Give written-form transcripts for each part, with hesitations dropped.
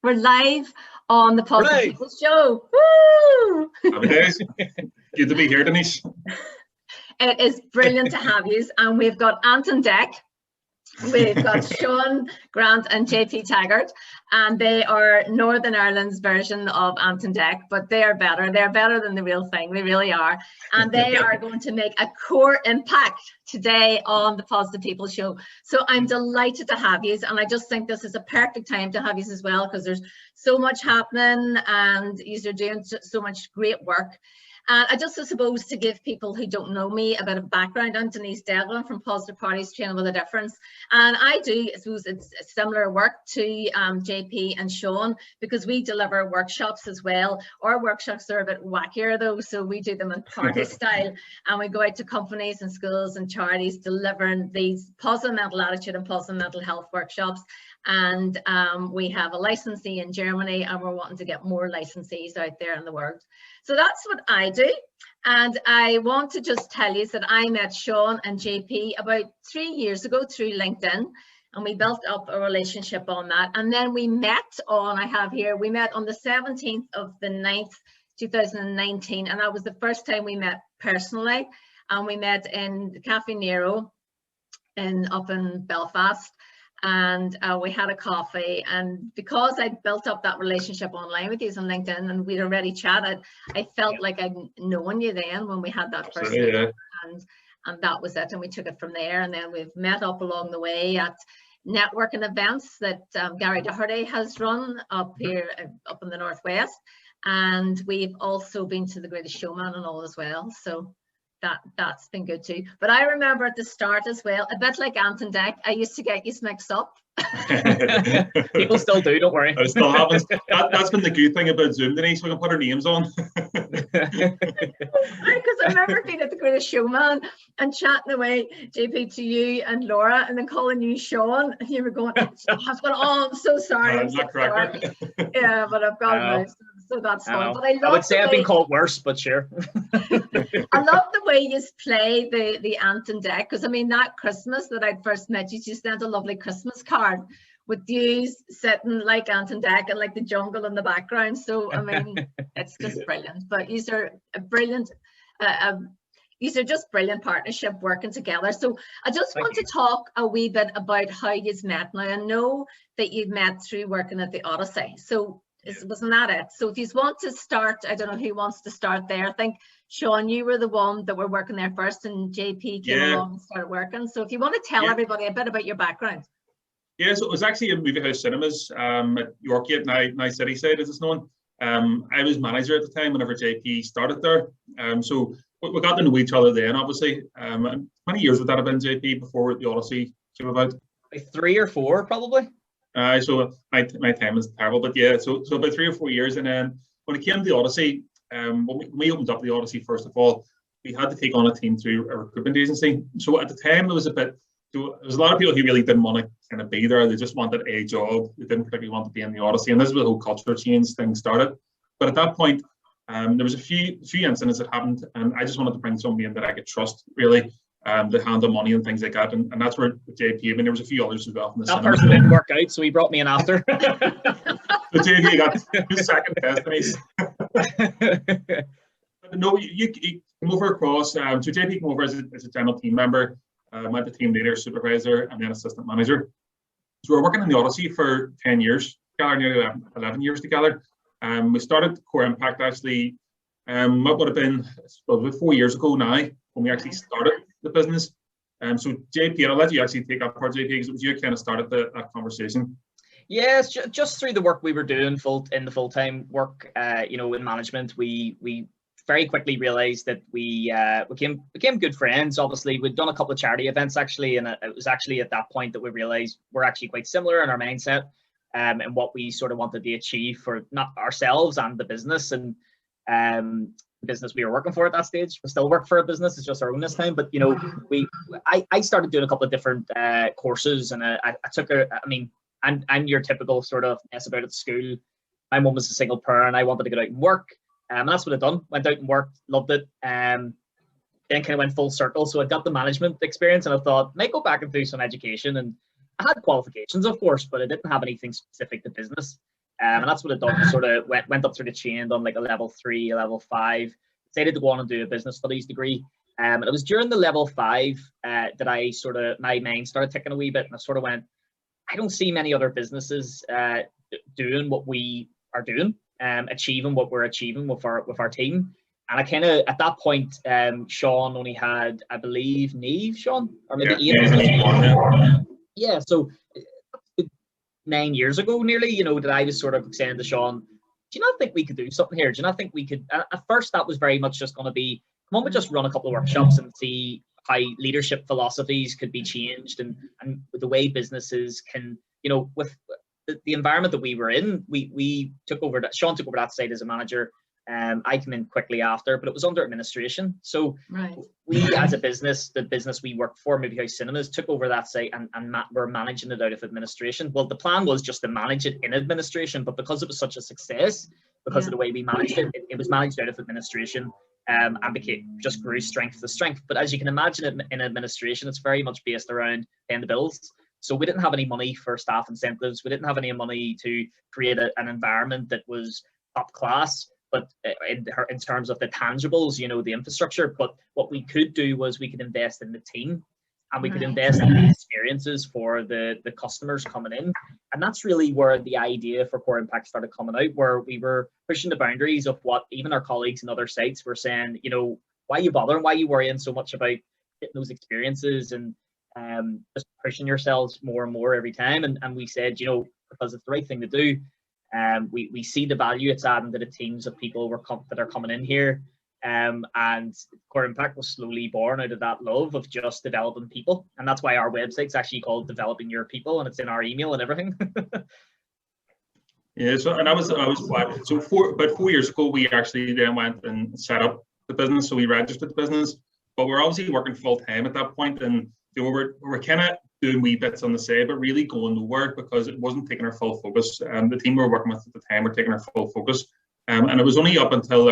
We're live on the Positive People Show. Woo! Happy days. Good to be here, Denise. It is brilliant to have you. And we've got Ant and Dec. We've got Seán Grant and JP Taggart, and they are Northern Ireland's version of Ant and Dec, but they are better. They're better than the real thing. They really are. And they are going to make a core impact today on the Positive People Show. So I'm delighted to have you. And I just think this is a perfect time to have you as well, because there's so much happening and you're doing so much great work. I just suppose to give people who don't know me a bit of background, I'm Denise Devlin from PositiveParties, Training with a Difference. And I do, I suppose it's similar work to JP and Seán, because we deliver workshops as well. Our workshops are a bit wackier though, so we do them in party style. And we go out to companies and schools and charities delivering these positive mental attitude and positive mental health workshops. And we have a licensee in Germany, and we're wanting to get more licensees out there in the world. So that's what I do. And I want to just tell you that I met Seán and JP about 3 years ago through LinkedIn, and we built up a relationship on that. And then we met on, we met on the 17th of the 9th, 2019. And that was the first time we met personally. And we met in Cafe Nero up in Belfast. And we had a coffee, and because I built up that relationship online with you on LinkedIn and we'd already chatted, I felt like I'd known you then when we had that first meeting, and that was it, and we took it from there. And then we've met up along the way at networking events that Gary Doherty has run up here up in the Northwest, and we've also been to the Greatest Showman and all as well. So that's been good too. But I remember at the start as well, a bit like Ant and Dec, I used to get you mixed up. People still do, don't worry. It still happens. That's been the good thing about Zoom, Denise. We can put our names on. Because I remember being at the Greatest Showman and chatting away, JP, to you and Laura, and then calling you Seán, and you were going, I've gone, oh, I'm so sorry. I'm so sorry. Yeah, but I've got it now, so that's fun. But I would say I've been called worse, but sure. I love the way you play the Ant and Dec, because I mean, that Christmas that I first met you, sent a lovely Christmas card with you sitting like Ant and Dec and like the jungle in the background. So I mean, it's just brilliant. But these are a brilliant, these are just brilliant partnership working together. So I just want to talk a wee bit about how you've met. Now I know that you've met through working at the Odyssey. So wasn't that it? So if you want to start, I don't know who wants to start there. I think Seán, you were the one that were working there first, and JP came along and started working. So if you want to tell everybody a bit about your background. Yeah, so it was actually in Movie House Cinemas at Yorkgate, now Cityside as it's known. I was manager at the time whenever JP started there. So we got to know each other then, obviously. 20 years would that have been, JP, before the Odyssey came about? Like 3 or 4, probably. So my time is terrible, but yeah, so about 3 or 4 years. And then when it came to the Odyssey, when we opened up the Odyssey, first of all, we had to take on a team through a recruitment agency. So at the time, there was a lot of people who really didn't want to kind of be there. They just wanted a job. They didn't particularly want to be in the Odyssey. And this is where the whole culture change thing started. But at that point, there was a few incidents that happened, and I just wanted to bring somebody in that I could trust, really. To handle money and things like that, and that's where JP, I mean, there was a few others as well. That person didn't work out, so he brought me in after. So JP got his second test. No, you come over across. So JP came over as a general team member, went to team leader, supervisor, and then assistant manager. So we were working in the Odyssey for 10 years, nearly 11 years together. We started Core Impact actually. What would have been about 4 years ago now when we actually started the business. So JP, I'll let you actually take that part, JP, because it was you who kind of started that conversation. Yes, just through the work we were doing in the full-time work, in management, we very quickly realized that we became good friends. Obviously, we'd done a couple of charity events actually, and it was actually at that point that we realized we're actually quite similar in our mindset and what we sort of wanted to achieve for not ourselves and the business. And the business we were working for at that stage, we still work for a business, it's just our own this time. But I started doing a couple of different courses, and I took I'm your typical sort of mess about at school. My mum was a single parent, I wanted to get out and work, and that's what I'd done. Went out and worked, loved it, then kind of went full circle. So I got the management experience, and I thought, might go back and do some education. And I had qualifications, of course, but I didn't have anything specific to business. And that's what it done. Sort of went up through the chain, done like a level 3, a level 5. Decided to go on and do a business studies degree. And it was during the level 5 that I sort of, my mind started ticking a wee bit, and I sort of went, I don't see many other businesses doing what we are doing, achieving what we're achieving with our team. And I kind of, at that point, Seán only had, I believe, Neve, Seán, or maybe Ian. Yeah, so 9 years ago, nearly, you know, that I was sort of saying to Seán, do you not think we could do something here? Do you not think we could? At first, that was very much just going to be, come on, we just run a couple of workshops and see how leadership philosophies could be changed, and the way businesses can, you know, with the environment that we were in, we took over that. Seán took over that site as a manager. I came in quickly after, but it was under administration. So we, as a business, the business we worked for, Movie House Cinemas, took over that site and we're managing it out of administration. Well, the plan was just to manage it in administration, but because it was such a success, because of the way we managed it, it was managed out of administration, and just grew strength to strength. But as you can imagine, in administration, it's very much based around paying the bills. So we didn't have any money for staff incentives. We didn't have any money to create an environment that was top class, but in terms of the tangibles, you know, the infrastructure. But what we could do was we could invest in the team, and we could invest in the experiences for the customers coming in. And that's really where the idea for Core Impact started coming out, where we were pushing the boundaries of what even our colleagues in other sites were saying, you know, why are you bothering? Why are you worrying so much about getting those experiences and just pushing yourselves more and more every time? And we said, you know, because it's the right thing to do. We see the value it's adding to the teams of people that are coming in here. And Core Impact was slowly born out of that love of just developing people. And that's why our website's actually called Developing Your People, and it's in our email and everything. Yeah, so and I was glad. So about 4 years ago, we actually then went and set up the business. So we registered the business, but we're obviously working full time at that point, and you know, we're kind of doing wee bits on the side, but really going nowhere because it wasn't taking our full focus. The team we were working with at the time were taking our full focus. And it was only up until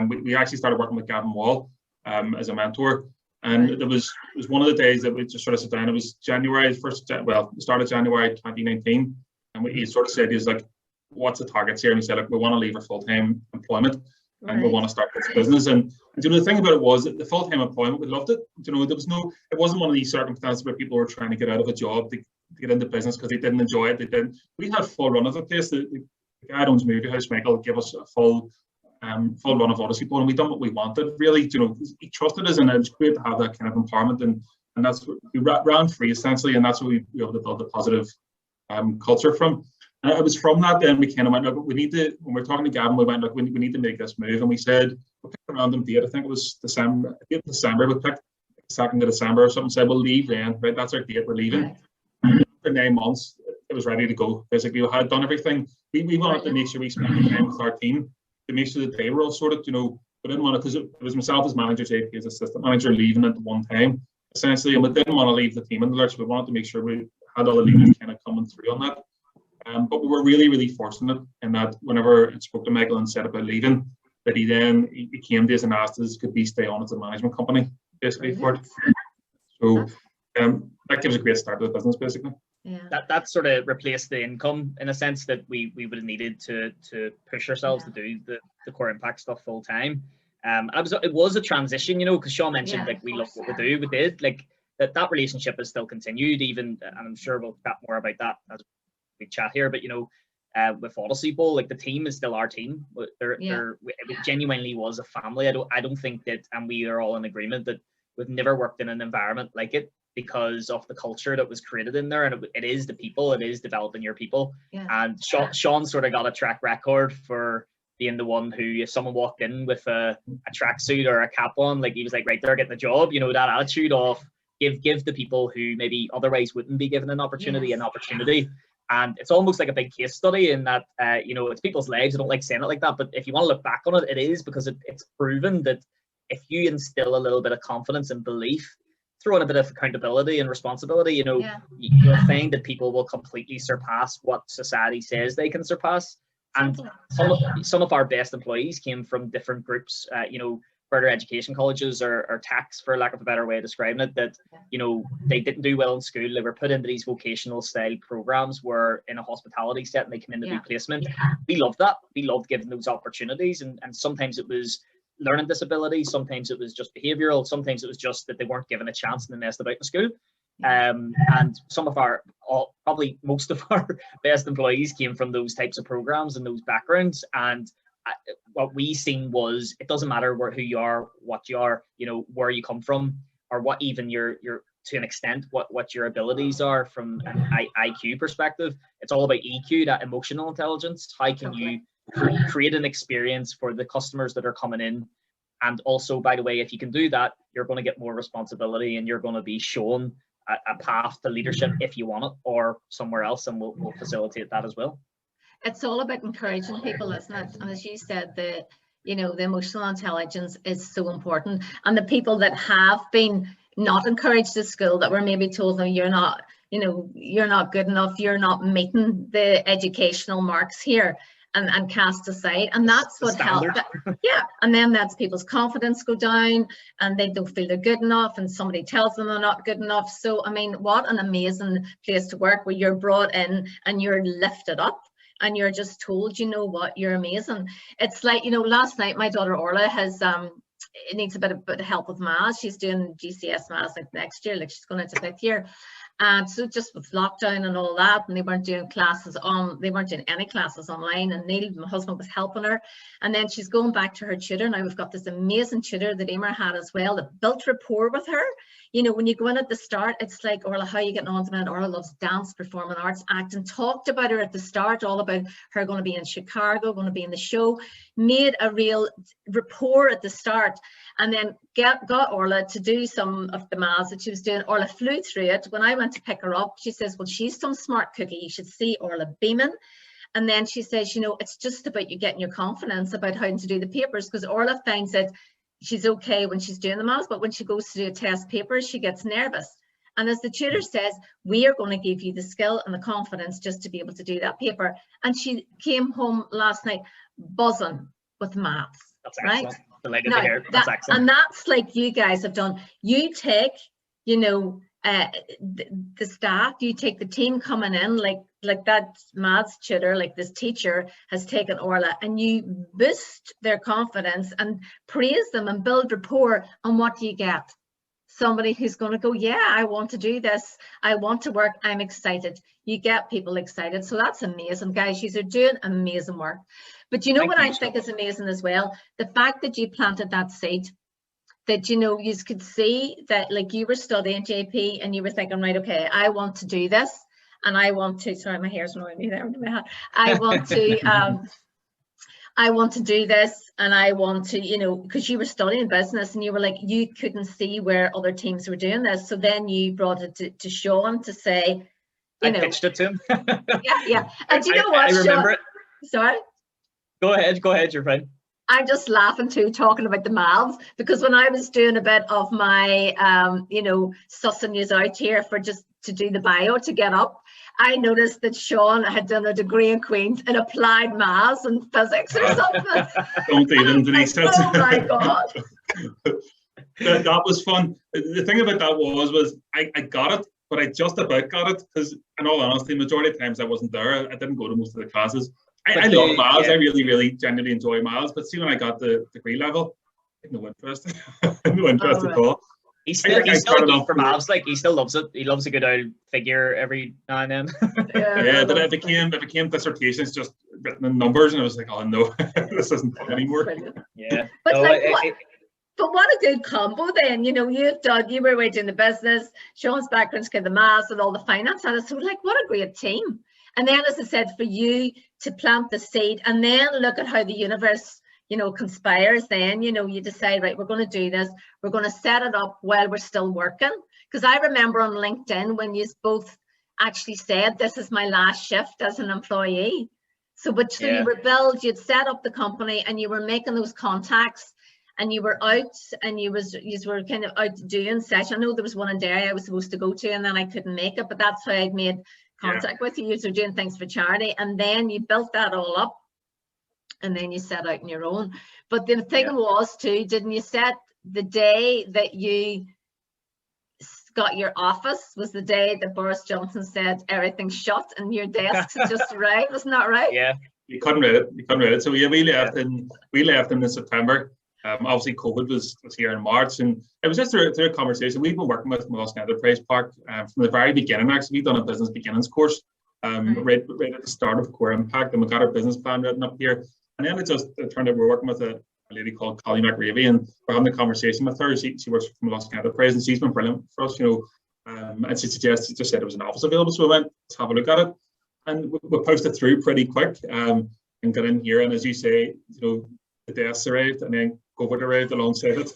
we actually started working with Gavin Wall as a mentor. And it was one of the days that we just sort of sat down. It was the start of January 2019. And he sort of said, he's like, what's the targets here? And he said, look, we want to leave our full-time employment and we want to start this business. And you know, the thing about it was that the full-time employment, we loved it. You know, it wasn't one of these circumstances where people were trying to get out of a job to get into business because they didn't enjoy it. We had full run of the place. The guy owns Movie House, Michael, gave us a full run of Odyssey Bowl, and we done what we wanted, really. You know, he trusted us, and it was great to have that kind of empowerment, and that's what we ran free essentially, and that's what we were able to build a positive culture from. And it was from that then we kind of went, look, we need to, when we were talking to Gavin, we went, look, we need to make this move, and we said, we'll pick a random date. I think it was December. We picked 2nd of December or something. Said we'll leave then, right? That's our date. We're leaving. For 9 months, it was ready to go. Basically, we had done everything. We wanted to make sure we spent time with our team to make sure that they were all sorted. You know, we didn't want to, because it was myself as manager, JP as assistant manager, leaving at one time, essentially, and we didn't want to leave the team in the lurch. We wanted to make sure we had all the leaders kind of coming through on that. But we were really, really fortunate in that whenever I spoke to Michael and said about leaving, that he came to us and asked us could we stay on as a management company, basically, for it. So that gives a great start to the business, basically. Yeah. That sort of replaced the income in a sense that we would have needed to push ourselves to do the Core Impact stuff full time. It was a transition, you know, because Seán mentioned like we loved what we do. We did like that relationship has still continued, even, and I'm sure we'll chat more about that as we chat here. But you know, with Odyssey Bowl, like the team is still our team. It genuinely was a family. I don't think that, and we are all in agreement that we've never worked in an environment like it, because of the culture that was created in there, and it is the people, it is developing your people. And Seán sort of got a track record for being the one who, if someone walked in with a tracksuit or a cap on, like he was like, right there, getting the job. You know, that attitude of give the people who maybe otherwise wouldn't be given an opportunity an opportunity. And it's almost like a big case study in that, you know, it's people's lives. I don't like saying it like that, but if you want to look back on it, it is, because it's proven that if you instill a little bit of confidence and belief, throw in a bit of accountability and responsibility, you know, you'll find that people will completely surpass what society says they can surpass. And some of our best employees came from different groups, you know, further education colleges or TACs, for lack of a better way of describing it, that, you know, they didn't do well in school. They were put into these vocational style programs where in a hospitality setting they come in to do placement. We loved that. We loved giving those opportunities, and sometimes it was learning disabilities, sometimes it was just behavioural, sometimes it was just that they weren't given a chance and they messed about in school. And some of our, probably most of our best employees came from those types of programs and those backgrounds. And what we seen was, it doesn't matter who you are, what you are, you know, where you come from, or what even your to an extent what your abilities are from an IQ perspective. It's all about EQ, that emotional intelligence. How can you create an experience for the customers that are coming in? And also, by the way, if you can do that, you're going to get more responsibility and you're going to be shown a path to leadership if you want it, or somewhere else, and we'll facilitate that as well. It's all about encouraging people, isn't it? And as you said, the emotional intelligence is so important. And the people that have been not encouraged at school, that were maybe told them, you're not good enough, you're not meeting the educational marks here, and cast aside, and that's what helped. And then that's people's confidence go down, and they don't feel they're good enough, and somebody tells them they're not good enough. So I mean, what an amazing place to work, where you're brought in and you're lifted up and you're just told, you know what, you're amazing. It's like, you know, last night my daughter Orla has needs a bit of help with maths. She's doing GCS maths like next year, like she's going into 5th year. And so just with lockdown and all that, and they weren't doing any classes online, and Neil, my husband, was helping her. And then she's going back to her tutor. Now we've got this amazing tutor that Emer had as well, that built rapport with her. You know, when you go in at the start, it's like, Orla, how are you getting on tonight? Orla loves dance, performing arts, acting. Talked about her at the start, all about her going to be in Chicago, going to be in the show. Made a real rapport at the start, and then got Orla to do some of the maths that she was doing. Orla flew through it. When I went to pick her up, she says, well, she's some smart cookie. You should see Orla beaming. And then she says, you know, it's just about you getting your confidence about how to do the papers, because Orla finds that she's okay when she's doing the maths, but when she goes to do a test paper, she gets nervous. And as the tutor says, we are going to give you the skill and the confidence just to be able to do that paper. And she came home last night buzzing with maths. That's right? Excellent. Delighted to hear. That's excellent. And that's like you guys have done. You take, you know, the staff, you take the team coming in, like that maths tutor, like this teacher has taken Orla, and you boost their confidence and praise them and build rapport. And what do you get? Somebody who's going to go, yeah, I want to do this. I want to work. I'm excited. You get people excited. So that's amazing, guys. You are doing amazing work. But you know what I think is amazing as well? The fact that you planted that seed, that, you know, you could see that, like, you were studying, JP, and you were thinking, right, okay, I want to do this, and I want to, sorry, my hair's annoying me there. I want to do this, and I want to, you know, because you were studying business and you were like, you couldn't see where other teams were doing this. So then you brought it to Seán to say, you know. I pitched it to him. yeah. And you know what, I remember Seán, it. Sorry? Go ahead, you're fine. I'm just laughing too, talking about the maths, because when I was doing a bit of my, you know, sussing you out here for just to do the bio to get up, I noticed that Seán had done a degree in Queen's in applied maths and physics or something. Don't even, Denise. Oh my God. That was fun. The thing about that was I got it, but I just about got it, because in all honesty, majority of times I wasn't there. I didn't go to most of the classes. I love maths. I really genuinely enjoy maths. But see, when I got the degree level, I had no interest. No interest at all. He's still good for maths. Like, he still loves it. He loves a good old figure every now and then. Yeah, but it became dissertations just written in numbers, and I was like, oh no, this isn't fun anymore. Yeah. But but what a good combo then. You know, you were away doing the business, Seán's background's kind of the maths and all the finance and so, like, what a great team. And then, as I said, for you to plant the seed and then look at how the universe, you know, conspires. Then, you know, you decide, right, we're going to do this. We're going to set it up while we're still working. Because I remember on LinkedIn when you both actually said, this is my last shift as an employee. So you were you'd set up the company and you were making those contacts, and you were out and you were kind of out doing sessions. I know there was one in Derry I was supposed to go to, and then I couldn't make it, but that's how I'd made contact with you. You were doing things for charity, and then you built that all up. and then you set out on your own. But the thing was too, didn't you set the day that you got your office was the day that Boris Johnson said everything's shut and your desk just arrived, wasn't that right? Yeah. You couldn't read it. You couldn't read it. So yeah, we left in September. Obviously, COVID was here in March, and it was just through a conversation. We've been working with Mollusk Enterprise Park from the very beginning. Actually, we've done a business beginnings course right at the start of Core Impact, and we got our business plan written up here. And then it turned out we're working with a lady called Colleen McRavy, and we're having a conversation with her. She works for Mollusk Enterprise, and she's been brilliant for us, and she just said there was an office available, so we went, let's have a look at it. And we posted through pretty quick and got in here. And as you say, the desks arrived and then COVID arrived alongside it.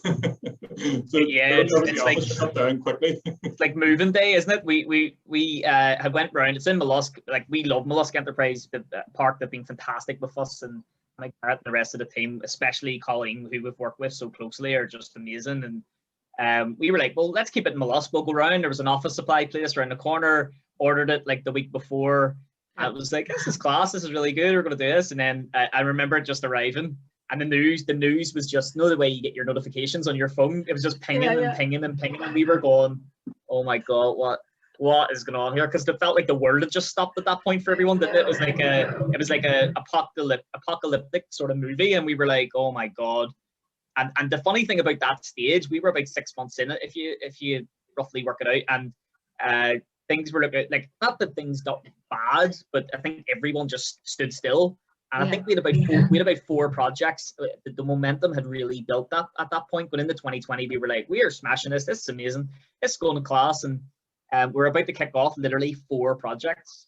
So yeah, it's like shut down quickly. It's like moving day, isn't it? We had went round. It's in Mollusk. Like, we love Mollusk Enterprise Park. They've been fantastic with us, and like Garrett and the rest of the team, especially Colleen, who we've worked with so closely, are just amazing. And we were like, well, let's keep it in Mollusk. We'll go round. There was an office supply place around the corner. Ordered it like the week before. I was like, this is class, this is really good, we're going to do this. And then I remember it just arriving, and the news was just, the way you get your notifications on your phone, it was just pinging and pinging and pinging, and we were going, oh my God, what is going on here? Because it felt like the world had just stopped at that point for everyone. That it was like a apocalyptic sort of movie, and we were like, oh my God. And the funny thing about that stage, we were about 6 months in it, if you roughly work it out, and things were looking like, not that things got bad, but I think everyone just stood still. And I think we had about four projects. The momentum had really built up at that point. But in the 2020, we were like, we are smashing this. This is amazing. It's going to class. And we're about to kick off literally 3 or 4 projects.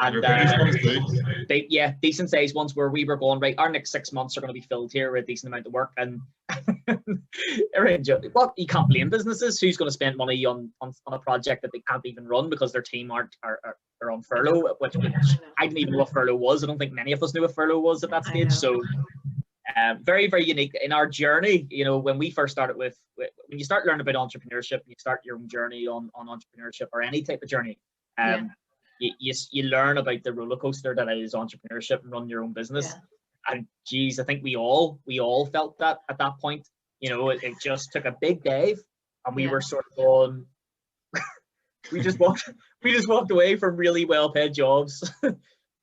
And decent sized ones where we were going, right, our next 6 months are going to be filled here with a decent amount of work. And well, you can't blame businesses. Who's going to spend money on a project that they can't even run because their team are on furlough, which I didn't even know what furlough was. I don't think many of us knew what furlough was at that stage. So very, very unique in our journey. When we first started when you start learning about entrepreneurship, you start your own journey on entrepreneurship or any type of journey. You learn about the roller coaster that is entrepreneurship and running your own business. And geez, I think we all felt that at that point. It just took a big dive, and we were sort of going. we just walked away from really well paid jobs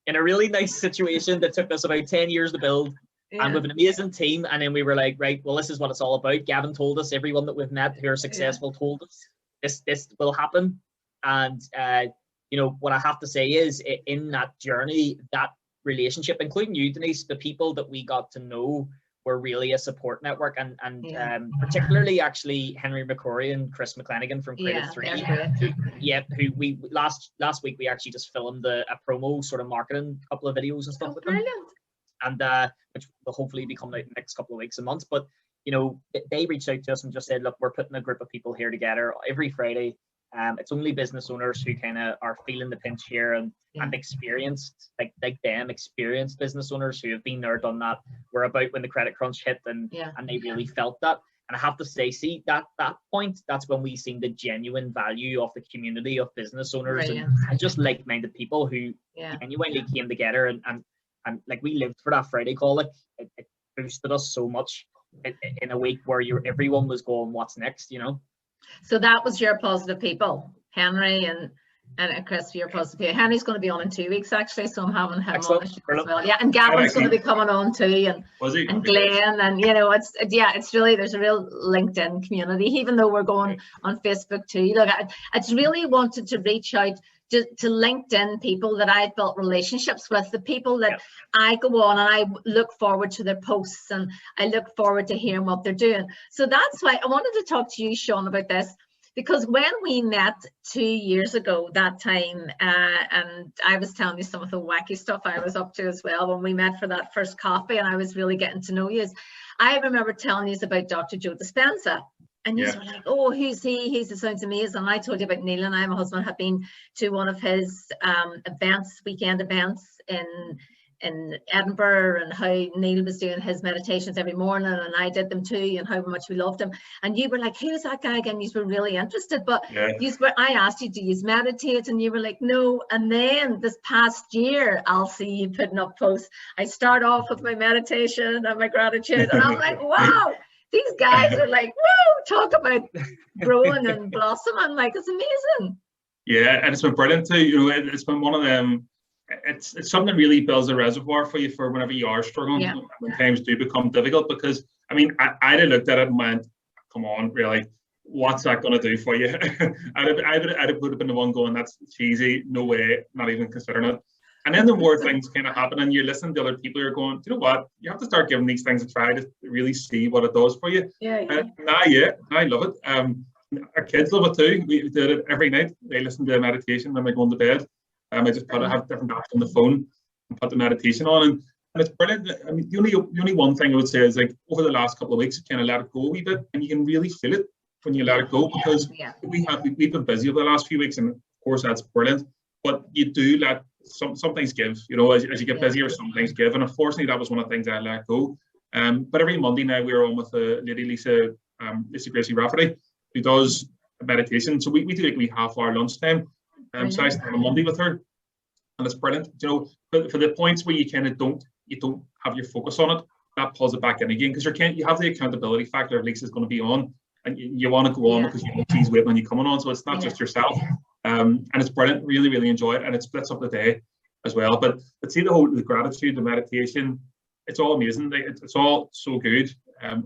in a really nice situation that took us about 10 years to build, and with an amazing team. And then we were like, right, well, this is what it's all about. Gavin told us, everyone that we've met who are successful told us this will happen. And what I have to say is, in that journey, that relationship, including you, Denise, the people that we got to know were really a support network, and particularly actually Henry McCrory and Chris McClanagan from Creative 3. Who we last week we actually just filmed a promo sort of marketing couple of videos and stuff with them, and which will hopefully be coming out in the next couple of weeks and months. But they reached out to us and just said, look, we're putting a group of people here together every Friday. It's only business owners who kind of are feeling the pinch here and experienced, like them, experienced business owners who have been there, done that. We're about when the credit crunch hit, and they really felt that. And I have to say, that point, that's when we seen the genuine value of the community of business owners and just like-minded people who genuinely came together and like, we lived for that Friday call. It boosted us so much in a week where everyone was going, what's next, So that was your positive people, Henry and Chris, your positive people. Henry's going to be on in 2 weeks, actually, so I'm having him on the show as well. Yeah, and Gavin's going to be coming on too, and Glenn, and it's really, there's a real LinkedIn community, even though we're going on Facebook too. Look, I just really wanted to reach out to LinkedIn people that I built relationships with, the people that I go on and I look forward to their posts, and I look forward to hearing what they're doing. So that's why I wanted to talk to you, Seán, about this, because when we met 2 years ago, that time, and I was telling you some of the wacky stuff I was up to as well when we met for that first coffee, and I was really getting to know you. I remember telling you about Dr. Joe Dispenza. And you were like, oh, who's he? He sounds amazing. And I told you about Neil, and I, my husband, had been to one of his weekend events in in Edinburgh, and how Neil was doing his meditations every morning, and I did them too, and how much we loved him. And you were like, who's that guy again? You were really interested, but I asked you, do you meditate? And you were like, no. And then this past year, I'll see you putting up posts. I start off with my meditation and my gratitude, and I'm like, wow, these guys are like, whoa, talk about growing and blossoming. Like, it's amazing. Yeah, and it's been brilliant too. You know, it's been one of them. It's something that really builds a reservoir for you for whenever you are struggling, when times do become difficult. Because I mean, I'd have looked at it and went, "Come on, really? What's that going to do for you?" I'd would have been the one going, "That's cheesy. No way. Not even considering it." And then the more things kind of happen, and you're listening to other people, you're going, "You know what? You have to start giving these things a try to really see what it does for you." I love it. Our kids love it too. We did it every night. They listen to meditation when they're going to bed. I just have different apps on the phone and put the meditation on, and it's brilliant. I mean, the only one thing I would say is, like, over the last couple of weeks, you kind of let it go a wee bit, and you can really feel it when you let it go, because we've been busy over the last few weeks, and of course that's brilliant. But you do let some things give, you know, as you get busier, some things give, and unfortunately that was one of the things I let go. But every Monday now we're on with lady Lisa Gracie Rafferty, who does a meditation. So we do like a wee half-hour lunchtime. So I start on Monday with her, and it's brilliant. You know, for the points where you kind of don't have your focus on it, that pulls it back in again, because you have the accountability factor of Lisa's going to be on, and you want to go on because you know she's waiting on you coming on. So it's not just yourself, and it's brilliant. Really, really enjoy it, and it splits up the day as well. But see the gratitude, the meditation, it's all amazing. It's all so good.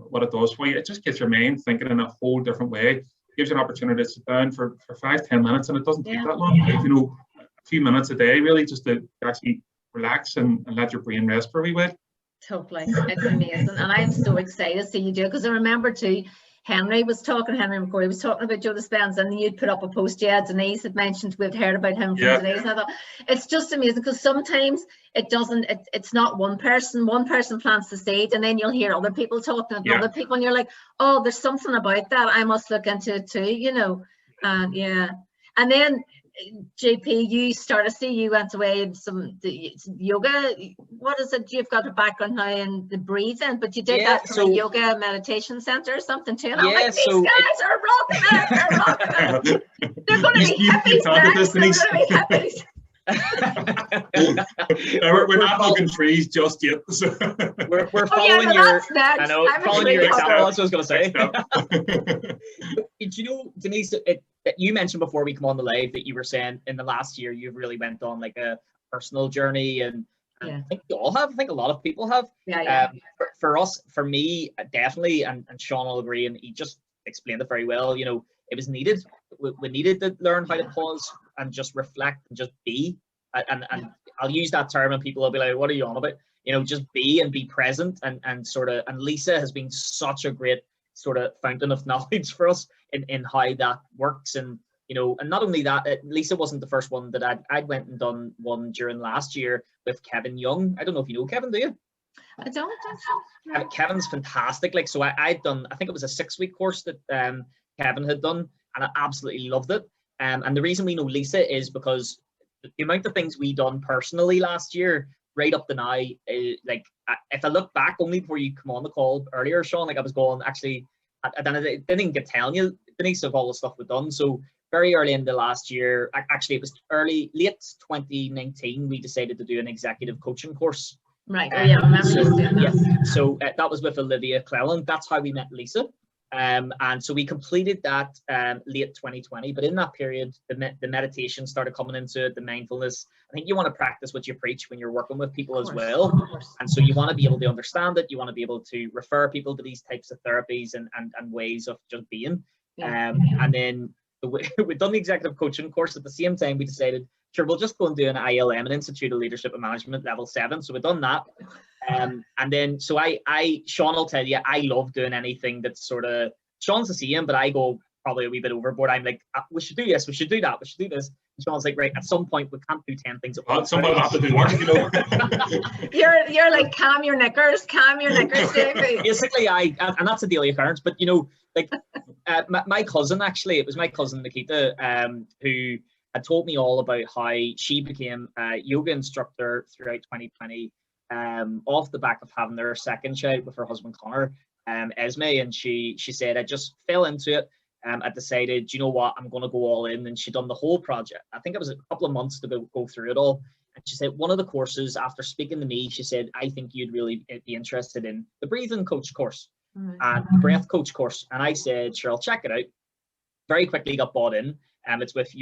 What it does for you, it just gets your mind thinking in a whole different way. Gives you an opportunity to sit down for 5-10 minutes, and it doesn't take that long. Like, you know, a few minutes a day, really, just to actually relax and let your brain rest for a wee bit. Totally, it's amazing, and I'm so excited to see you do it, because I remember too, Henry McCoy was talking about Joe Dispenza, and you'd put up a post. Denise had mentioned we'd heard about him from Denise, and I thought it's just amazing, because sometimes it's not one person plants the seed, and then you'll hear other people talking to other people, and you're like, oh, there's something about that, I must look into it too, you know. And then JP, you went away in some yoga. What is it? You've got a background now in the breathing, but you did that from a yoga meditation center or something too. And I'm like, these guys are rocking it. They're rocking it. They're going to be hippies next. They're going to be hippies. We're not hugging trees just yet. So. We're following following your example. That's what I was going to say. Do you know, Denise, you mentioned before we come on the live that you were saying in the last year you've really went on like a personal journey, and I think you all have. I think a lot of people have. For me, definitely, and Seán will agree, and he just explained it very well. You know, it was needed. We needed to learn how to pause and just reflect and just be. And I'll use that term, and people will be like, "What are you on about?" You know, just be and be present, and sort of. And Lisa has been such a great sort of fountain of knowledge for us in how that works. And you know, and not only that, Lisa wasn't the first one that I'd went and done one during last year with Kevin Young. I don't know if you know Kevin, do you? I don't. Kevin's fantastic. Like, so I'd done, I think it was a 6-week course that Kevin had done, and I absolutely loved it. And the reason we know Lisa is because the amount of things we done personally last year, right up to now, like if I look back, only before you come on the call earlier, Seán, like I was going, actually, I didn't even get telling you, Denise, of all the stuff we've done. So very early in the last year, actually it was late 2019, we decided to do an executive coaching course. Right. I remember you doing that. So that was with Olivia Cleland. That's how we met Lisa. And so we completed that late 2020, but in that period, the meditation started coming into it, the mindfulness. I think you want to practice what you preach when you're working with people as well. And so you want to be able to understand it. You want to be able to refer people to these types of therapies and ways of just being. And then we've done the executive coaching course. At the same time, we decided, sure, we'll just go and do an ILM, an Institute of Leadership and Management, level 7. So we've done that. And then, so Seán will tell you, I love doing anything that's sort of, Seán's the same, but I go probably a wee bit overboard. I'm like, we should do this, we should do that, we should do this. And Seán's like, right, at some point, we can't do 10 things at once. Someone will have to do work, you know. You're like, calm your knickers, Davey. Basically, and that's a daily occurrence, but you know, like my cousin, actually, it was my cousin Nikita, who had told me all about how she became a yoga instructor throughout 2020. off the back of having their second child with her husband Connor, Esme, and she said, I just fell into it. I decided, you know what, I'm going to go all in. And she'd done the whole project. I think it was a couple of months to go through it all. And she said, one of the courses, after speaking to me, she said, I think you'd really be interested in the breathing coach course and the breath coach course. And I said, sure, I'll check it out. Very quickly got bought in. It's with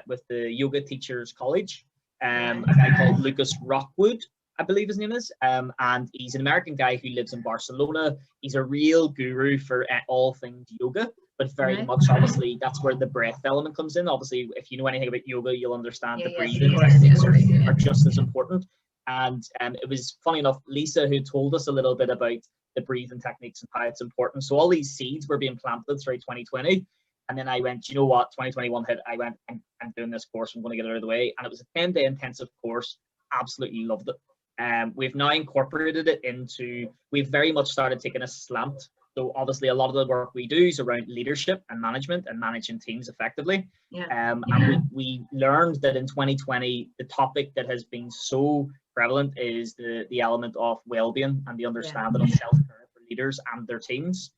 with the Yoga Teachers College, a guy called Lucas Rockwood, I believe his name is, and he's an American guy who lives in Barcelona. He's a real guru for all things yoga, but very much, obviously, that's where the breath element comes in. Obviously, if you know anything about yoga, you'll understand the breathing techniques are just as important. And it was funny enough, Lisa, who told us a little bit about the breathing techniques and how it's important. So all these seeds were being planted through 2020. And then I went, you know what, 2021 hit, I went, I'm doing this course, I'm going to get it out of the way. And it was a 10-day intensive course. Absolutely loved it. We've now incorporated it into, we've very much started taking a slant. So obviously a lot of the work we do is around leadership and management and managing teams effectively. And we learned that in 2020, the topic that has been so prevalent is the element of well-being and the understanding of self-care for leaders and their teams.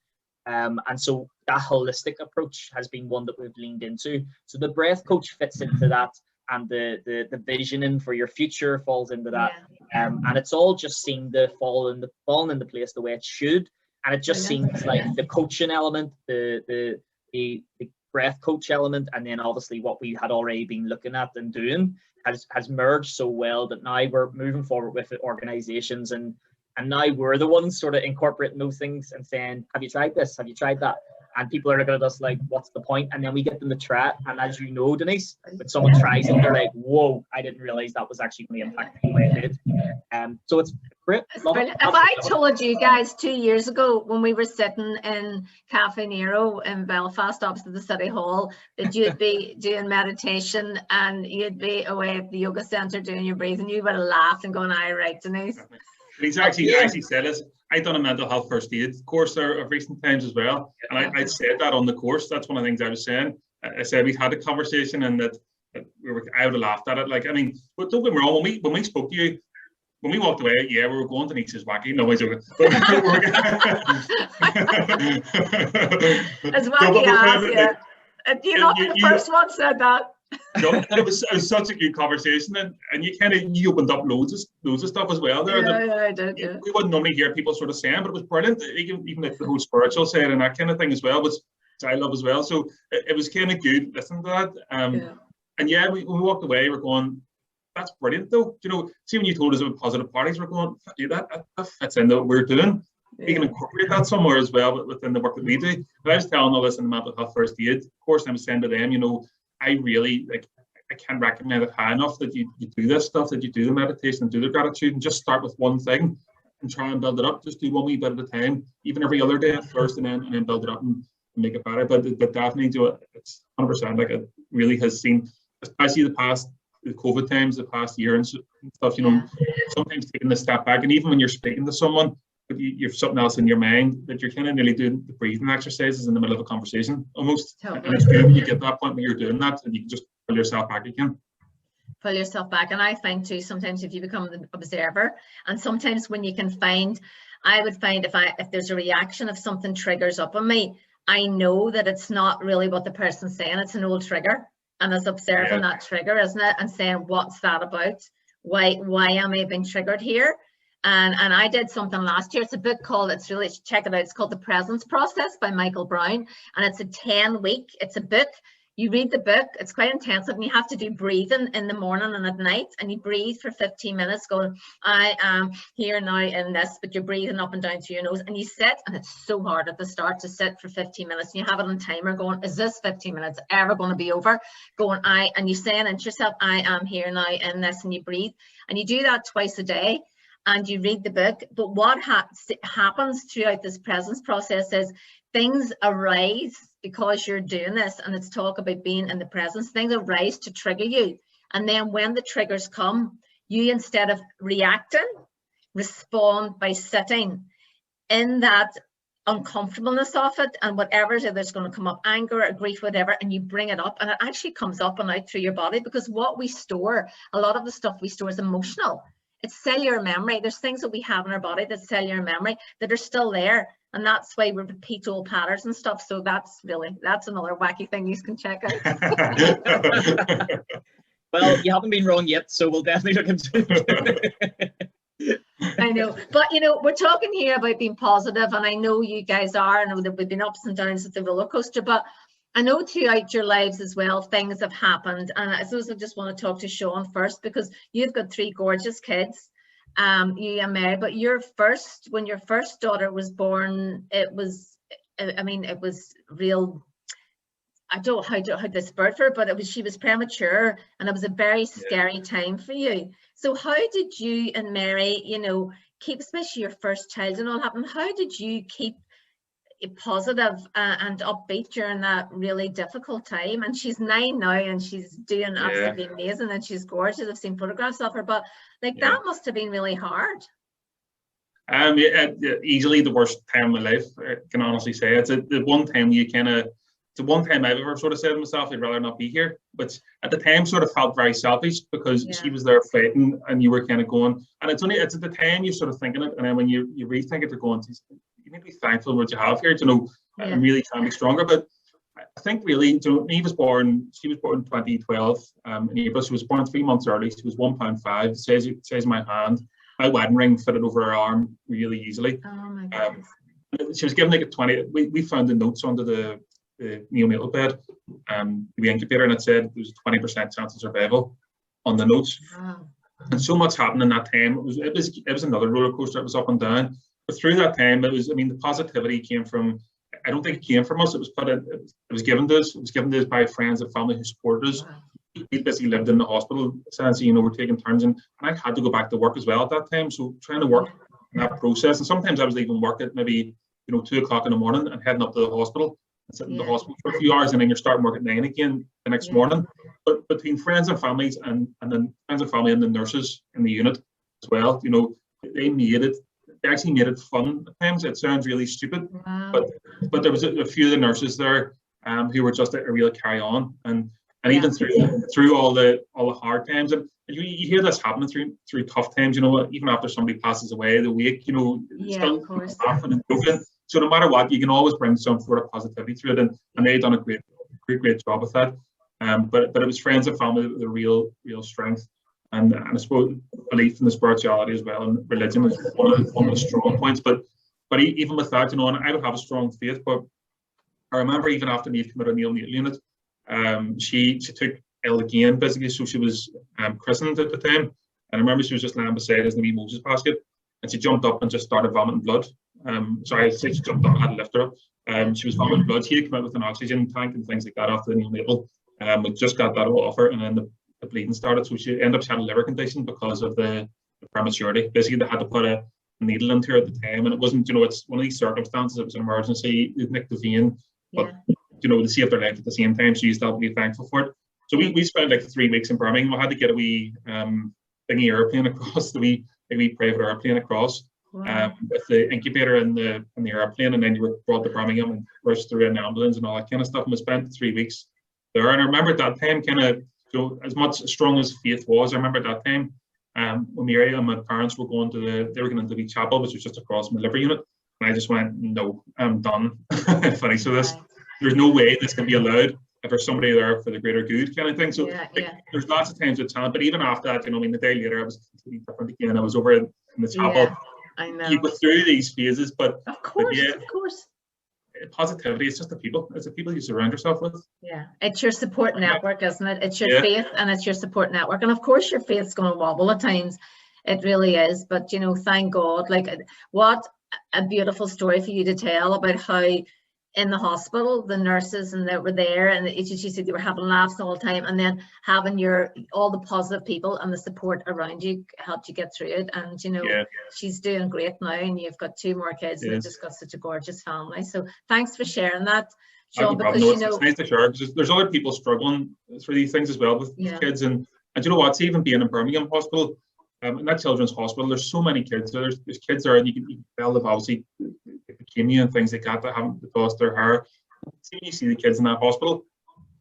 And so that holistic approach has been one that we've leaned into. So the breath coach fits into that, and the visioning for your future falls into that. And it's all just seemed to fall into place the way it should. And it just seems like the coaching element, the breath coach element, and then obviously what we had already been looking at and doing has merged so well that now we're moving forward with organizations, and now we're the ones sort of incorporating those things and saying, have you tried this? Have you tried that? And people are looking at us like, what's the point? And then we get them to try it. And as you know, Denise, when someone tries it, they're like, whoa, I didn't realize that was actually going to impact the way it did. So it's great. If I told you guys 2 years ago when we were sitting in Cafe Nero in Belfast opposite the City Hall that you'd be doing meditation and you'd be away at the yoga centre doing your breathing, you would have laughed and gone, aye, right, Denise. He's actually said this. I've done a mental health first aid course there of recent times as well, and I said that on the course. That's one of the things I was saying. I said we had a conversation, and that I would have laughed at it. Like, I mean, but don't get me wrong. When we spoke to you, when we walked away, we were going to Denise's wacky. No, it's okay. It's wacky ass, yeah. You're not the first one said that. No, and it was such a good conversation, and you opened up loads of stuff as well there. I did. We wouldn't normally hear people sort of saying, but it was brilliant. Even like the whole spiritual side and that kind of thing as well, which I love as well. So it was kind of good listening to that. And when we walked away, we're going, that's brilliant though. You know, see when you told us about PositiveParties, we're going, that fits into what we're doing. We can incorporate that somewhere as well within the work that we do. But I was telling all this in the mental health first aid course, and I was saying to them, you know, I really I can't recommend it high enough that you do this stuff, that you do the meditation and do the gratitude, and just start with one thing and try and build it up. Just do one wee bit at a time, even every other day at first, and then build it up and make it better. But definitely do it. It's 100%. Like, it really has seen, especially the COVID times, the past year and stuff. You know, sometimes taking a step back, and even when you're speaking to someone, but you've something else in your mind, that you're kind of nearly doing the breathing exercises in the middle of a conversation almost. Totally. And it's good when you get to that point where you're doing that and you can just pull yourself back again. Pull yourself back. And I find too, sometimes if you become the observer, and sometimes when you can find, I would find if there's a reaction, if something triggers up on me, I know that it's not really what the person's saying, it's an old trigger. And it's observing that trigger, isn't it? And saying, what's that about? Why am I being triggered here? And I did something last year. It's a book called, check it out. It's called The Presence Process by Michael Brown. And it's a 10-week, it's a book. You read the book, it's quite intensive, and you have to do breathing in the morning and at night. And you breathe for 15 minutes going, I am here now in this, but you're breathing up and down through your nose. And you sit, and it's so hard at the start to sit for 15 minutes. And you have it on timer going, is this 15 minutes ever going to be over? Going, and you're saying into yourself, I am here now in this, and you breathe. And you do that twice a day. And you read the book, but what happens throughout this presence process is things arise because you're doing this, and it's talk about being in the presence. Things arise to trigger you, and then when the triggers come, you, instead of reacting, respond by sitting in that uncomfortableness of it, and whatever it is, there's going to come up anger or grief, whatever, and you bring it up, and it actually comes up and out through your body, because what we store, a lot of the stuff we store is emotional. it's cellular memory. There's things that we have in our body that's cellular memory that are still there. And that's why we repeat old patterns and stuff. So that's another wacky thing you can check out. Well, you haven't been wrong yet, so we'll definitely look into it. I know, but we're talking here about being positive, and I know you guys are. I know that we've been ups and downs at the roller coaster, but I know throughout your lives as well, things have happened. And I suppose I just want to talk to Seán first, because you've got 3 gorgeous kids. You and Mary, but when your first daughter was born, it was real. I don't know how this birth her, but she was premature, and it was a very scary time for you. So how did you and Mary, keep, especially your first child and all happened, how did you keep positive and upbeat during that really difficult time? And she's 9 now, and she's doing absolutely amazing, and she's gorgeous. I've seen photographs of her, but that must have been really hard. Easily the worst time of my life, I can honestly say. It's the one time it's the one time I've ever sort of said to myself, I'd rather not be here. But at the time, sort of felt very selfish, because she was there fighting, and you were kind of going. And it's at the time you're sort of thinking it, and then when you rethink it, you're going, you need to be thankful for what you have here, and really trying to be stronger. But I think really, she was born in 2012. In April, she was born 3 months early. She was 1.5 pounds. It says my hand. My wedding ring fitted over her arm really easily. Oh my goodness. She was given like a 20. We found the notes under the neonatal bed, the incubator, and it said there was a 20% chance of survival on the notes. Wow. And so much happened in that time. It was another roller coaster. It was up and down. But through that time, the positivity came from. I don't think it came from us. It was given to us. It was given to us by friends and family who supported us. Wow. We basically lived in the hospital, essentially, we're taking turns, and I had to go back to work as well at that time. So trying to work in that process, and sometimes I was leaving work at maybe 2 o'clock in the morning and heading up to the hospital and sitting in the hospital for a few hours, and then you're starting work at 9 again the next morning. But between friends and families, and then friends and family and the nurses in the unit as well, they actually made it fun at times. It sounds really stupid, but there was a few of the nurses there who were just a real carry on, and even through all the hard times, and you hear this happening through tough times. Even after somebody passes away, the wake, still laughing and joking. So no matter what, you can always bring some sort of positivity through it, and they've done a great job with that. But it was friends and family with the real strength. And I suppose belief in the spirituality as well, and religion is one of the strong points. But even with that, and I would have a strong faith. But I remember even after me coming to the neonatal unit, she took ill again, basically. So she was christened at the time, and I remember she was just lying beside us in the wee Moses basket, and she jumped up and just started vomiting blood. Sorry, I said she jumped up, I had to lift her up. She was vomiting blood. She had come out with an oxygen tank and things like that after the neonatal. We just got that all off her, and then the bleeding started. So she ended up having a liver condition because of the prematurity. Basically, they had to put a needle into her at the time, and it wasn't, it's one of these circumstances. It was an emergency. They nicked the vein, but to save their life at the same time. So you still have to be thankful for it. So we spent like 3 weeks in Birmingham. We had to get a wee thingy airplane across, the wee private airplane across. With the incubator and the airplane, and then you were brought to Birmingham and rushed through an ambulance and all that kind of stuff. And we spent 3 weeks there. And I remember at that time, kind of, as much strong as faith was, I remember at that time when Mary and my parents were going they were going into the chapel, which was just across my liver unit, and I just went, no, I'm done. Finished with this. There's no way this can be allowed if there's somebody there for the greater good, kind of thing. So there's lots of times with talent, but even after that, the day later, I was completely different again. I was over in the chapel. I know. You go through these phases, but of course. Positivity, it's just the people. It's the people you surround yourself with. Yeah, it's your support network, isn't it? It's your faith, and it's your support network. And of course, your faith's going to wobble at times. It really is. But thank God. Like, what a beautiful story for you to tell about how in the hospital, the nurses and that were there, and you said they were having laughs all the time, and then having all the positive people and the support around you helped you get through it. And she's doing great now, and you've got 2 more kids, and you've just got such a gorgeous family. So thanks for sharing that, Seán, because it's nice to share, because there's other people struggling through these things as well with kids, and what's even being in Birmingham Hospital, in that children's hospital, there's so many kids. There's kids there, and you can tell they've obviously leukemia and things like that. They haven't lost their hair. See, when you see the kids in that hospital,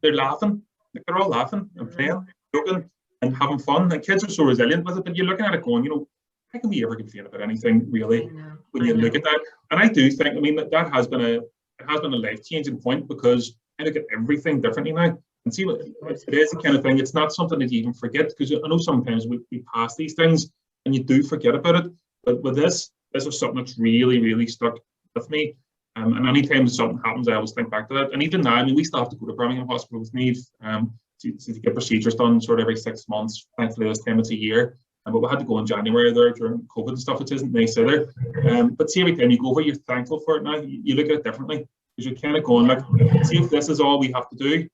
they're laughing. Like, they're all laughing and playing, joking. and having fun. And kids are so resilient with it, but you're looking at it going, you know, how can we ever complain about anything really when you look at that? And I do think, I mean, that has been a life-changing point, because I look at everything differently now. And see, what it is the kind of thing, it's not something that you even forget, because I know sometimes we pass these things and you do forget about it. But with this is something that's really, really stuck with me. And anytime something happens, I always think back to that. And even now, I mean, we still have to go to Birmingham Hospital with Neve to get procedures done sort of every 6 months. Thankfully, this time it's a year. But we had to go in January there during COVID and stuff, which isn't nice either. But see, every time you go over, you're thankful for it now. You look at it differently, because you're kind of going, like, see, if this is all we have to do,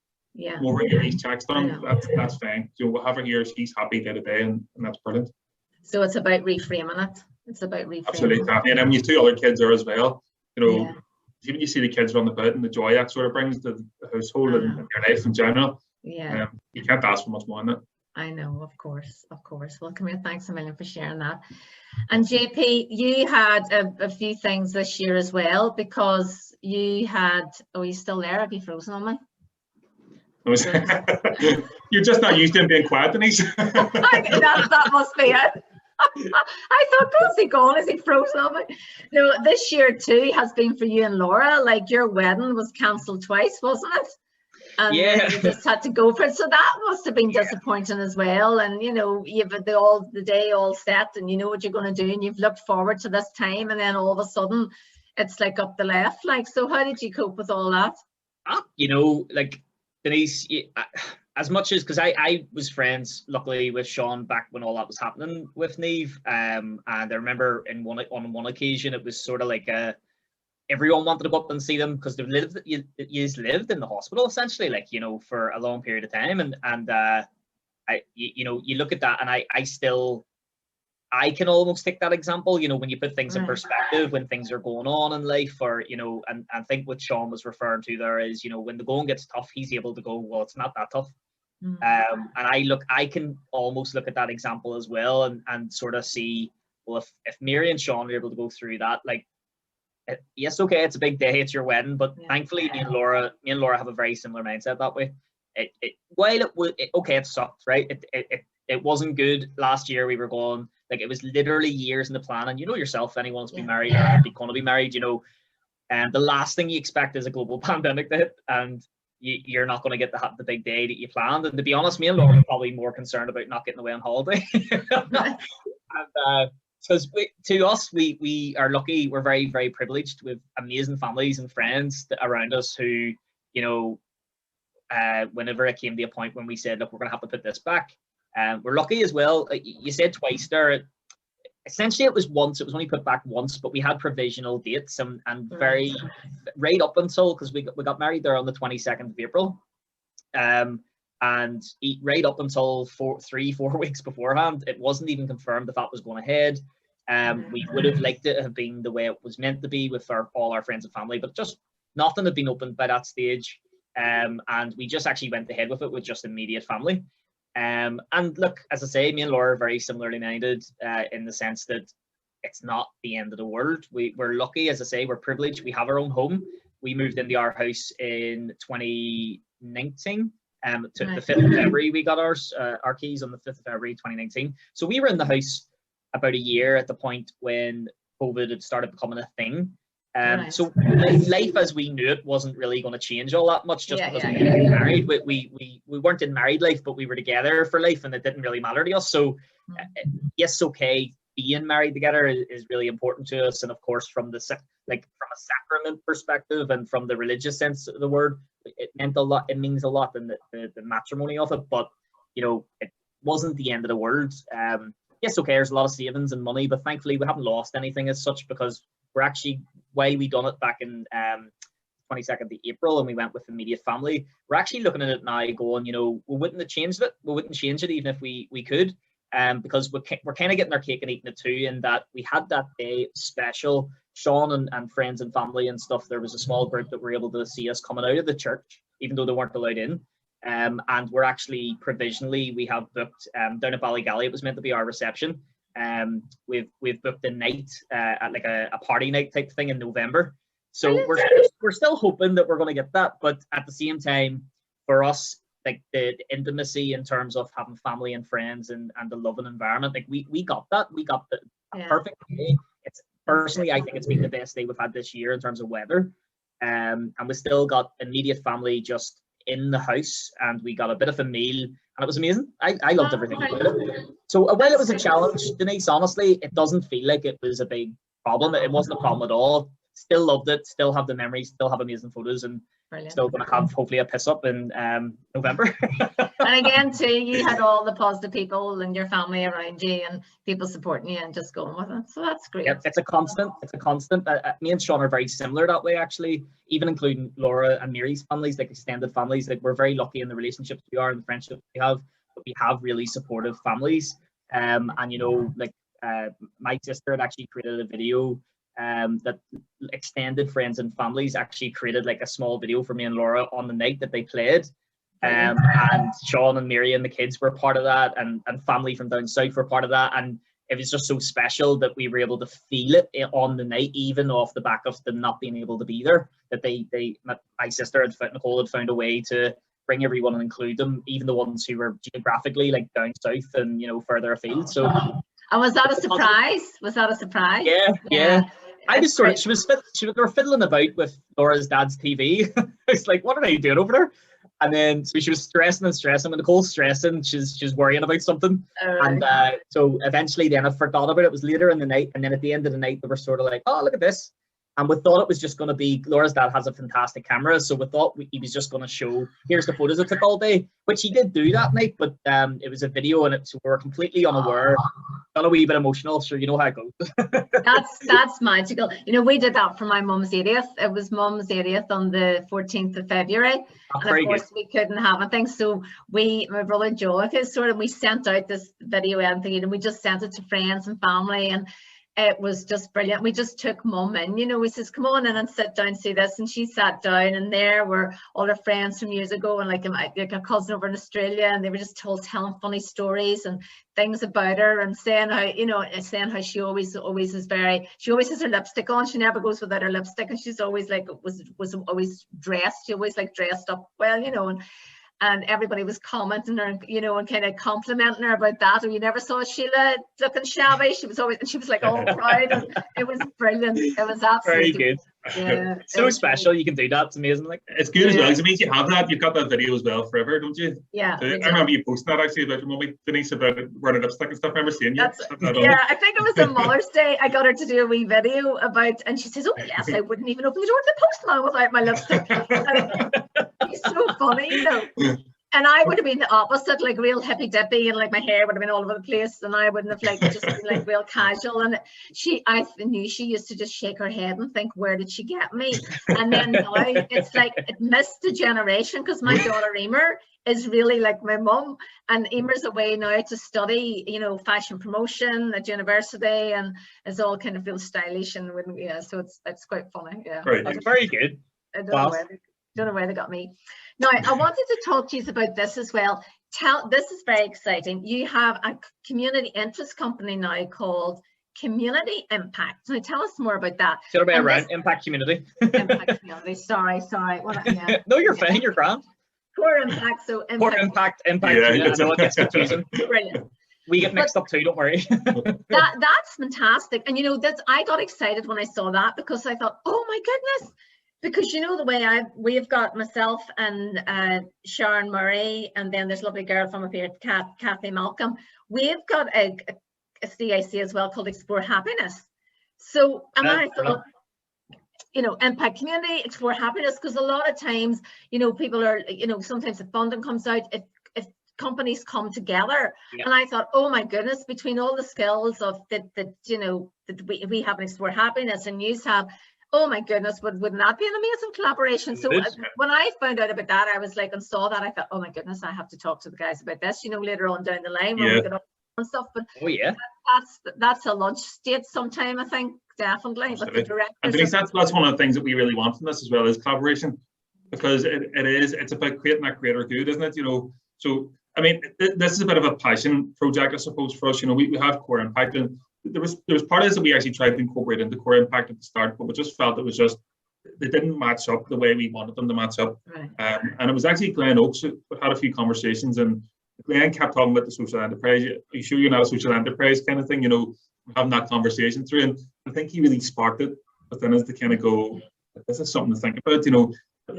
over and get these checks done, that's fine. So we'll have her here, she's happy day to day, and that's brilliant. So it's about reframing it. It's about reframing. Absolutely. And then when you have 2 other kids there as well, you know, even you see the kids run about and the joy that sort of brings to the household and your life in general. Yeah. You can't ask for much more than that. I know, of course. Well, come here, thanks a million for sharing that. And JP, you had a few things this year as well, because you had, are you still there? Have you frozen on me? You're just not used to him being quiet, Denise. that must be it. I thought, where's he gone? Is he frozen on me? No, this year too has been for you and Laura. Like, your wedding was cancelled twice, wasn't it? And you just had to go for it. So that must have been disappointing as well. And you know, you've the day all set, and you know what you're going to do, and you've looked forward to this time, and then all of a sudden, it's like up the left. Like, so how did you cope with all that? You know, like, Denise, as much as, because I was friends, luckily, with Seán back when all that was happening with Neve, and I remember on one occasion it was sort of like everyone wanted to go up and see them, because you just lived in the hospital essentially, like, you know, for a long period of time, and you know, you look at that, and I can almost take that example, you know, when you put things in perspective, when things are going on in life, or, you know, and I think what Seán was referring to there is, you know, when the going gets tough, he's able to go, well, it's not that tough. And I can almost look at that example as well, and sort of see, well, if Mary and Seán are able to go through that, like, yes, okay, it's a big day, it's your wedding, but thankfully me and Laura have a very similar mindset that way. It sucked, right? It wasn't good. Last year we were going, like, it was literally years in the plan, and you know yourself, anyone who's been married or going to be married, you know, and the last thing you expect is a global pandemic to hit, and you're not going to get the big day that you planned. And to be honest, me and Laura are probably more concerned about not getting away on holiday. And because to us, we are lucky, we're very, very privileged with amazing families and friends around us who, you know, whenever it came to a point when we said, look, we're going to have to put this back, we're lucky as well. You said twice there. Essentially, it was only put back once, but we had provisional dates, and very right up until, because we got married there on the 22nd of April, and right up until 3-4 weeks beforehand, it wasn't even confirmed that was going ahead. We would have liked it to have been the way it was meant to be with all our friends and family, but just nothing had been opened by that stage, and we just actually went ahead with it with just immediate family. And look, as I say, me and Laura are very similarly minded, in the sense that it's not the end of the world. We're lucky, as I say, we're privileged. We have our own home. We moved into our house in 2019. To the 5th of February, we got our keys on the 5th of February 2019. So we were in the house about a year at the point when COVID had started becoming a thing. So life as we knew it wasn't really going to change all that much, just because we were getting married. We weren't in married life, but we were together for life, and it didn't really matter to us. So yes, okay, being married together is really important to us. And of course, from a sacrament perspective and from the religious sense of the word, it meant a lot. It means a lot in the matrimony of it. But you know, it wasn't the end of the world. Yes, okay, there's a lot of savings and money, but thankfully we haven't lost anything as such, because we're actually, while we done it back in 22nd of April and we went with immediate family, we're actually looking at it now going, you know, we wouldn't have changed it. We wouldn't change it even if we could, because we're kind of getting our cake and eating it too, in that we had that day special. Seán and friends and family and stuff, there was a small group that were able to see us coming out of the church, even though they weren't allowed in. And we're actually provisionally, we have booked down at Ballygally, it was meant to be our reception. We've booked a night at like a party night type thing in November. So we're still hoping that we're going to get that, but at the same time, for us, like the intimacy in terms of having family and friends and the loving environment. Like we got that. We got the perfect day. It's personally, I think it's been the best day we've had this year in terms of weather. And we still got immediate family just in the house, and we got a bit of a meal, and it was amazing. I loved everything about it. So while it was a challenge, Denise, honestly, it doesn't feel like it was a big problem. It wasn't a problem at all. Still loved it, still have the memories, still have amazing photos, and still going to have hopefully a piss up in November. And again, too, you had all the positive people and your family around you and people supporting you and just going with it. So that's great. Yep, it's a constant. It's a constant. Me and Seán are very similar that way, actually, even including Laura and Mary's families, like extended families. Like we're very lucky in the relationships we are and the friendships we have, but we have really supportive families. And, you know, like my sister had actually created a video that extended friends and families actually created like a small video for me and Laura on the night that they played. And Seán and Mary and the kids were part of that, and family from down south were part of that. And it was just so special that we were able to feel it on the night, even off the back of them not being able to be there, that my sister Nicole had found a way to bring everyone and include them, even the ones who were geographically like down south and, you know, further afield. So, and was that a surprise? Was that a surprise? Yeah. I was sort of, they were fiddling about with Laura's dad's TV. I was like, what are they doing over there? And then so she was stressing, and Nicole's stressing, she's worrying about something. And so eventually then I forgot about it. It was later in the night, and then at the end of the night we were sort of like, oh, look at this. And we thought it was just going to be, Laura's dad has a fantastic camera, so we thought he was just going to show, here's the photos I took all day, which he did do that night, but it was a video, and so we were completely unaware. Got a wee bit emotional, sure, you know how it goes. That's magical. You know, we did that for my mum's 80th. It was mum's 80th on the 14th of February. And of course we couldn't have anything. So my brother Joe, we sent out this video and we just sent it to friends and family, and it was just brilliant. We just took mum in, you know, we says, come on in and sit down, see this. And she sat down, and there were all her friends from years ago, and like a cousin over in Australia, and they were just telling funny stories and things about her, and saying how she always is she always has her lipstick on. She never goes without her lipstick, and she's always like was always dressed. She always like dressed up well, you know, and everybody was commenting her, you know, and kind of complimenting her about that. Or you never saw Sheila looking shabby. She was like all proud. And it was brilliant. It was absolutely very good. Yeah, so special. You can do that. It's amazing. Like it's good as well. Because it means you have that. You've got that video as well forever, don't you? Yeah. So I remember you posting that actually about your mummy, Denise, about wearing a lipstick and stuff. I remember seeing you. I think it was on Mother's Day. I got her to do a wee video about, and she says, "Oh yes, I wouldn't even open the door to the postman without my lipstick." It's so funny, you know. And I would have been the opposite, like real hippy dippy, and like my hair would have been all over the place, and I wouldn't have like just been like real casual. And I knew she used to just shake her head and think, where did she get me? And then now it's like it missed a generation, because my daughter Emer is really like my mum, and Emer's away now to study, you know, fashion promotion at university, and is all kind of real stylish and so it's quite funny. Yeah, that's very good. I don't know where they got me. Now, I wanted to talk to you about this as well. This is very exciting. You have a community interest company now called Community Impact. Now, tell us more about that. Should have been around Impact Community. Impact Community. Sorry. No, you're fine. You're grand. Core Impact. So Impact. Core Impact. Yeah, I know it gets confusing. Brilliant. We get mixed up too. Don't worry. That's fantastic. And you know, I got excited when I saw that, because I thought, oh my goodness. Because you know the way we've got myself and Sharon Murray, and then there's a lovely girl from up here, Kathy Malcolm. We've got a CIC as well called Explore Happiness. So, and I thought, you know, Impact Community, Explore Happiness, because a lot of times, you know, people are, you know, sometimes the funding comes out, if companies come together. Yeah. And I thought, oh my goodness, between all the skills of that you know, that we have an Explore Happiness and you have, oh my goodness, wouldn't that be an amazing collaboration? So when I found out about that, I was like, and saw that, I thought, oh my goodness, I have to talk to the guys about this, you know, later on down the line when we get up and stuff. But that's a lunch date sometime, I think, definitely. With the directors. And Denise, that's one of the things that we really want from this as well, is collaboration, because it's about creating that greater good, isn't it? You know, so I mean, this is a bit of a passion project, I suppose, for us. You know, we have Core Impact, and there was part of this that we actually tried to incorporate into Core Impact at the start, but we just felt it was just they didn't match up the way we wanted them to match up. Right. And it was actually Glenn Oakes who had a few conversations, and Glenn kept talking about the social enterprise. Are you sure you're not a social enterprise kind of thing? You know, having that conversation through. And I think he really sparked it within us to kind of go, this is something to think about. You know,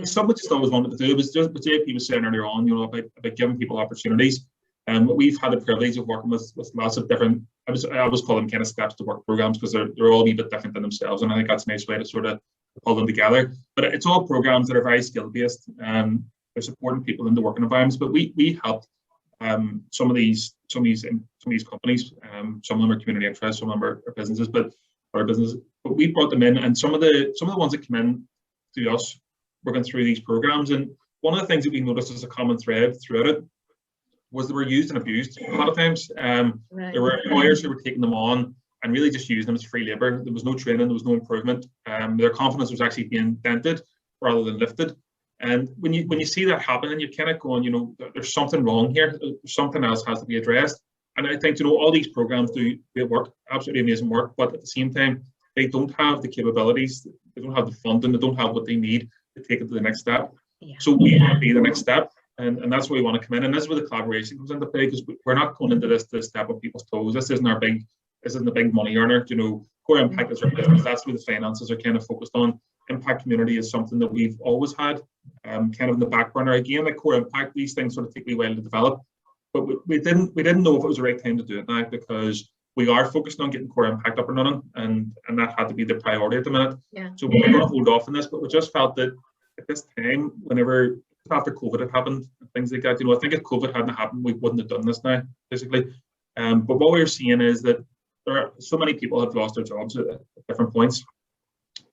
something we just always wanted to do. It was just what JP was saying earlier on, you know, about giving people opportunities. And we've had the privilege of working with lots of different, I always call them kind of steps to work programs, because they're all a wee bit different than themselves. And I think that's a nice way to sort of pull them together. But it's all programs that are very skill based. They're supporting people in the working environments. But we helped some of these companies. Some of them are community interest, some of them are businesses, but we brought them in, and some of the ones that come in to us working through these programs. And one of the things that we noticed as a common thread throughout it was they were used and abused a lot of times. Right. There were employers who were taking them on and really just using them as free labour. There was no training, there was no improvement. Their confidence was actually being dented rather than lifted. And when you see that happen, and you're kind of going, you know, there's something wrong here. Something else has to be addressed. And I think, you know, all these programs do work, absolutely amazing work, but at the same time, they don't have the capabilities, they don't have the funding, they don't have what they need to take it to the next step. Yeah. So we want to be the next step, and that's where we want to come in. And this is where the collaboration comes into play, because we're not going into this to step on people's toes. This isn't a big money earner. You know, Core Impact is our business. That's where the finances are kind of focused on. Impact community is something that we've always had, kind of in the back burner. Again, like Core Impact, these things sort of take a while to develop, but we didn't know if it was the right time to do it now, because we are focused on getting Core Impact up and running, and that had to be the priority at the minute. Yeah. So we're going to hold off on this, but we just felt that at this time, whenever after COVID had happened and things like that, you know, I think if COVID hadn't happened, we wouldn't have done this now, basically. But what we're seeing is that there are so many people have lost their jobs at different points.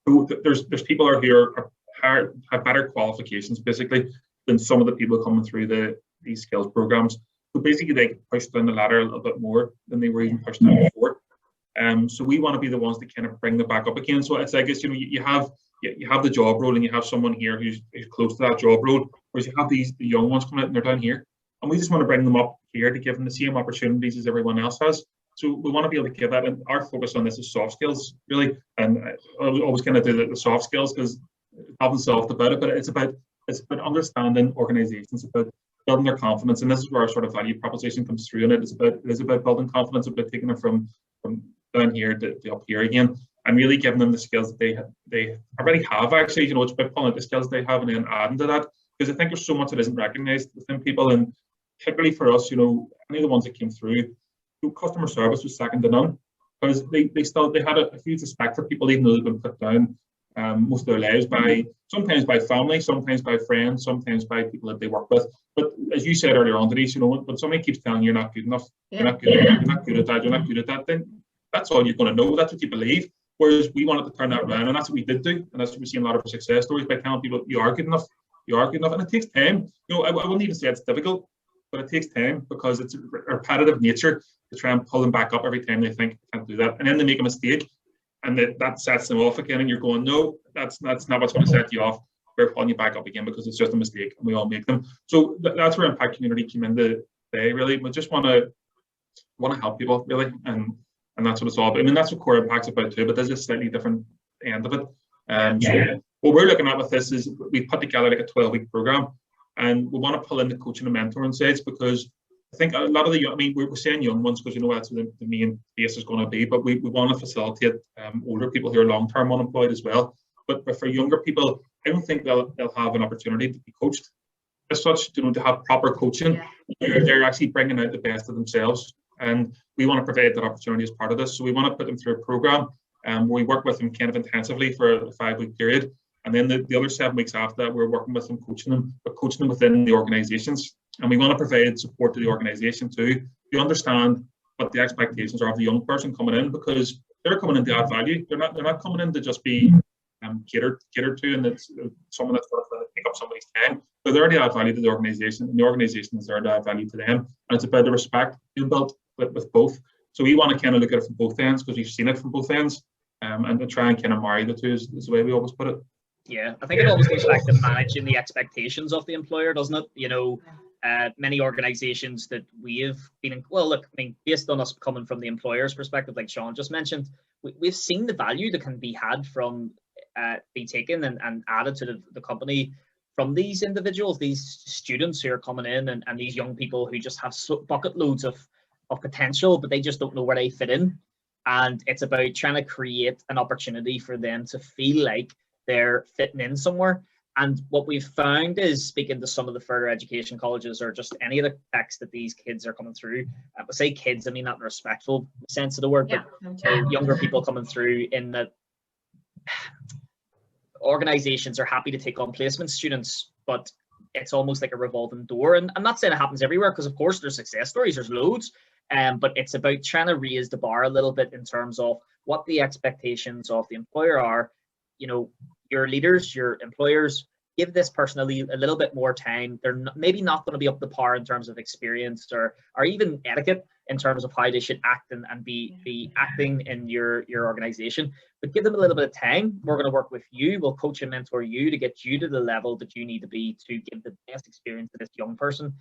So there's people out here have better qualifications basically than some of the people coming through these skills programs. So basically they push down the ladder a little bit more than they were even pushed down before. So we want to be the ones that kind of bring them back up again. So it's like, you know, you have the job role, and you have someone here who's close to that job role, whereas you have the young ones coming out and they're down here, and we just want to bring them up here to give them the same opportunities as everyone else has. So we want to be able to give that, and our focus on this is soft skills really. And I always kind of do the soft skills because I haven't solved about it, but it's about understanding organizations, about building their confidence, and this is where our sort of value proposition comes through. And it is about building confidence, about taking them from down here to up here again, and really giving them the skills that they already have. Actually, you know, it's about pulling out the skills they have and then adding to that, because I think there's so much that isn't recognised within people, and particularly for us, you know, any of the ones that came through, customer service was second to none, because they had a huge respect for people, even though they've been put down most of their lives sometimes by family, sometimes by friends, sometimes by people that they work with. But as you said earlier on, Denise, you know, when somebody keeps telling you you're not good enough, you're not good at that, then that's all you're going to know. That's what you believe. Whereas we wanted to turn that around, and that's what we did do, and that's what we see in a lot of success stories, by telling people you are good enough, and it takes time. You know, I wouldn't even say it's difficult, but it takes time, because it's a repetitive nature to try and pull them back up every time they think they can't do that, and then they make a mistake, and that sets them off again, and you're going, no, that's not what's going to set you off. We're pulling you back up again because it's just a mistake, and we all make them. So that's where Impact Community came into play. Really, we just want to help people, really, and that's what it's all about. I mean, that's what Core Impact's about too, but there's a slightly different end of it. So what we're looking at with this is we put together like a 12-week program, and we want to pull in the coaching and mentoring sides, because I think a lot of we're saying young ones because, you know, that's what the main base is going to be, but we want to facilitate older people who are long-term unemployed as well. But for younger people, I don't think they'll have an opportunity to be coached as such, you know, to have proper coaching. They're actually bringing out the best of themselves, and we want to provide that opportunity as part of this. So we want to put them through a program where we work with them kind of intensively for a 5-week period, and then the other 7 weeks after that, we're working with them, coaching them within the organizations. And we want to provide support to the organization too, to understand what the expectations are of the young person coming in, because they're coming in to add value. They're not coming in to just be catered to, and it's someone that's going to pick up somebody's time. But they're there to add value to the organization, and the organization is there to add value to them. And it's about the respect being built with both. So we want to kind of look at it from both ends, because we've seen it from both ends, and to try and kind of marry the two is the way we always put it. Yeah, I think it always goes back to managing the expectations of the employer, doesn't it? You know, many organizations that we have been in, well, look, I mean, based on us coming from the employer's perspective, like Seán just mentioned, we've seen the value that can be had from be taken and added to the company from these individuals, these students who are coming in, and these young people who just have bucket loads of potential, but they just don't know where they fit in. And it's about trying to create an opportunity for them to feel like they're fitting in somewhere. And what we've found is, speaking to some of the further education colleges or just any of the texts that these kids are coming through, I say kids, I mean that in a respectful sense of the word, but younger people coming through, in that organizations are happy to take on placement students, but it's almost like a revolving door. And I'm not saying it happens everywhere, because of course there's success stories, there's loads, but it's about trying to raise the bar a little bit in terms of what the expectations of the employer are. You know, your leaders, your employers, give this person a little bit more time. They're maybe not going to be up to par in terms of experience or even etiquette in terms of how they should act and be acting in your organization, but give them a little bit of time. We're going to work with you. We'll coach and mentor you to get you to the level that you need to be to give the best experience to this young person.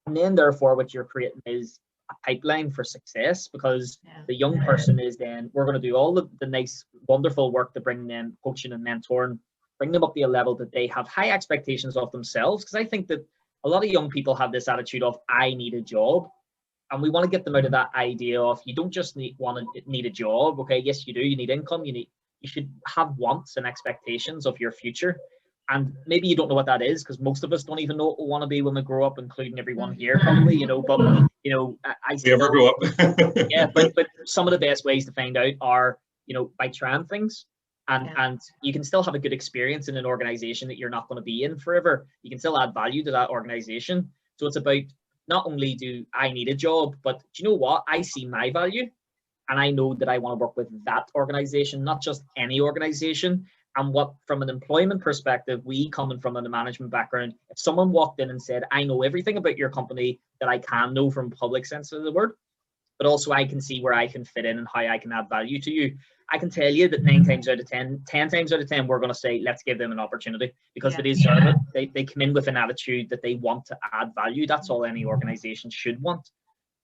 And then therefore what you're creating is a pipeline for success, because the young person is then, we're going to do all the nice, wonderful work to bring them coaching and mentoring, bring them up to a level that they have high expectations of themselves. Because I think that a lot of young people have this attitude of, I need a job. And we want to get them out of that idea of, you don't just need a job. Okay, yes, you do. You need income. You should have wants and expectations of your future. And maybe you don't know what that is, because most of us don't even know what we want to be when we grow up, including everyone here probably, you know. But, you know, I never grow up. Yeah, but some of the best ways to find out are, you know, by trying things. And you can still have a good experience in an organization that you're not going to be in forever. You can still add value to that organization. So it's about, not only do I need a job, but do you know what? I see my value, and I know that I want to work with that organization, not just any organization. And what, from an employment perspective, we coming from a management background, if someone walked in and said, I know everything about your company that I can know from public sense of the word, but also I can see where I can fit in and how I can add value to you, I can tell you that 9 times out of 10, 10 times out of 10, we're going to say, let's give them an opportunity, because they deserve it. They come in with an attitude that they want to add value. That's all any organization should want.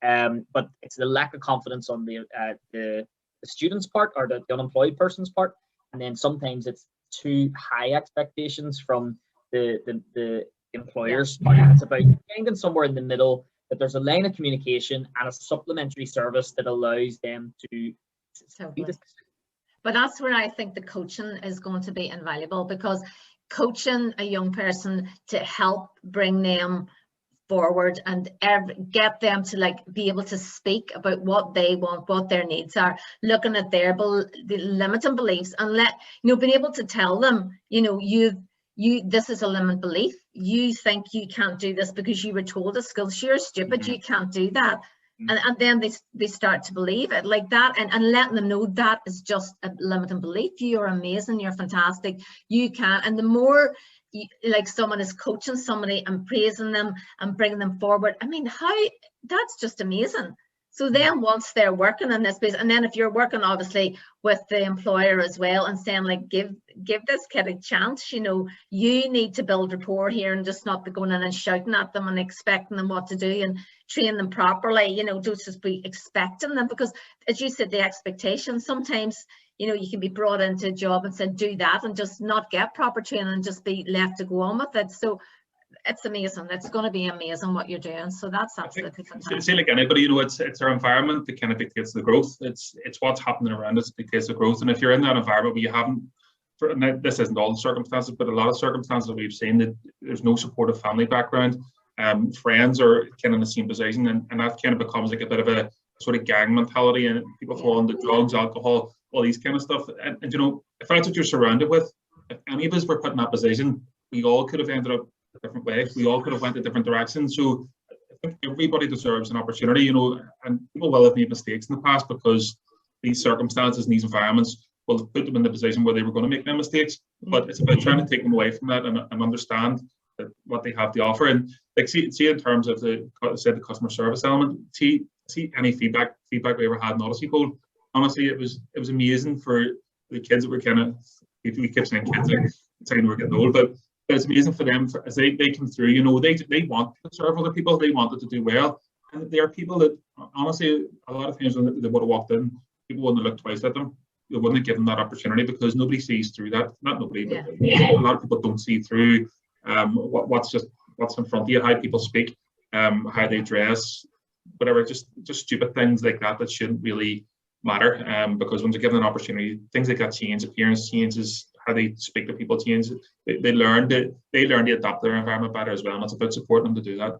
But it's the lack of confidence on the student's part, or the unemployed person's part. And then sometimes it's too high expectations from the employer's part. It's about finding somewhere in the middle, that there's a line of communication and a supplementary service that allows them to be the. But that's where I think the coaching is going to be invaluable, because coaching a young person to help bring them forward and get them to like be able to speak about what they want, what their needs are, looking at their the limiting beliefs, and being able to tell them, you know, this is a limiting belief. You think you can't do this because you were told at school, you're stupid, you can't do that. And then they start to believe it like that, and letting them know that is just a limiting belief. You are amazing, you're fantastic, you can. And the more like someone is coaching somebody and praising them and bringing them forward, I mean, that's just amazing. So then once they're working in this space, and then if you're working obviously with the employer as well, and saying like, give this kid a chance, you know, you need to build rapport here, and just not be going in and shouting at them and expecting them what to do, and train them properly, you know, don't just be expecting them, because as you said, the expectations, sometimes, you know, you can be brought into a job and said, do that, and just not get proper training and just be left to go on with it. So it's amazing. It's going to be amazing what you're doing. So that's absolutely fantastic. Say like anybody, you know, it's our environment that kind of dictates the growth. It's what's happening around us that dictates the growth. And if you're in that environment where you haven't, this isn't all the circumstances, but a lot of circumstances that we've seen, that there's no supportive family background, friends are kind of in the same position, and that kind of becomes like a bit of a sort of gang mentality, and people fall into drugs, alcohol, all these kind of stuff. And you know, if that's what you're surrounded with, if any of us were put in that position, we all could have ended up a different way. We all could have went a different direction. So I think everybody deserves an opportunity, you know, and people will have made mistakes in the past, because these circumstances and these environments will have put them in the position where they were going to make them mistakes. But it's about trying to take them away from that and understand that what they have to offer. And like see in terms of the customer service element, see any feedback we ever had in Odyssey Code. Honestly, it was amazing for the kids that were kind of, we kept saying kids, like saying we're getting old, but it's amazing for them as they come through, you know, they want to serve other people, they wanted to do well. And there are people that honestly, a lot of times when they would have walked in, people wouldn't have looked twice at them. they wouldn't have given that opportunity, because nobody sees through that. Not nobody, but a lot of people don't see through what's in front of you, how people speak, how they dress, whatever, just stupid things like that shouldn't really matter. Because when they're given an opportunity, things like that change, appearance changes, how they speak to people change. They learn to adapt their environment better as well, and it's about supporting them to do that.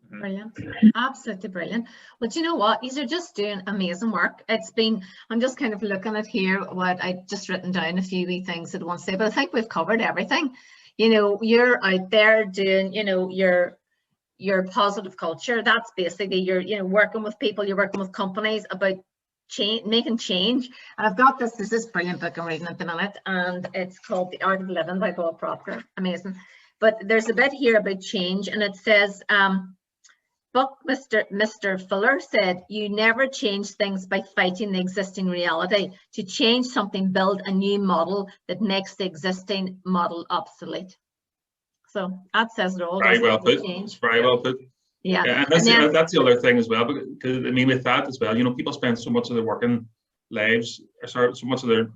Brilliant, absolutely brilliant. Well, do you know what? These are just doing amazing work. I'm just kind of looking at here what I just written down a few wee things that I want to say, but I think we've covered everything. You know, you're out there doing, you know, your positive culture. That's basically you're working with people, you're working with companies about making change. And I've got there's this brilliant book I'm reading at the minute, and it's called The Art of Living by Bob Proctor. Amazing. But there's a bit here about change, and it says, Mr. Fuller said, "You never change things by fighting the existing reality. To change something, build a new model that makes the existing model obsolete." So that says it all. Very well put. Very well put. Yeah. And that's the other thing as well, because I mean, with that as well, you know, people spend so much of their working lives, so much of their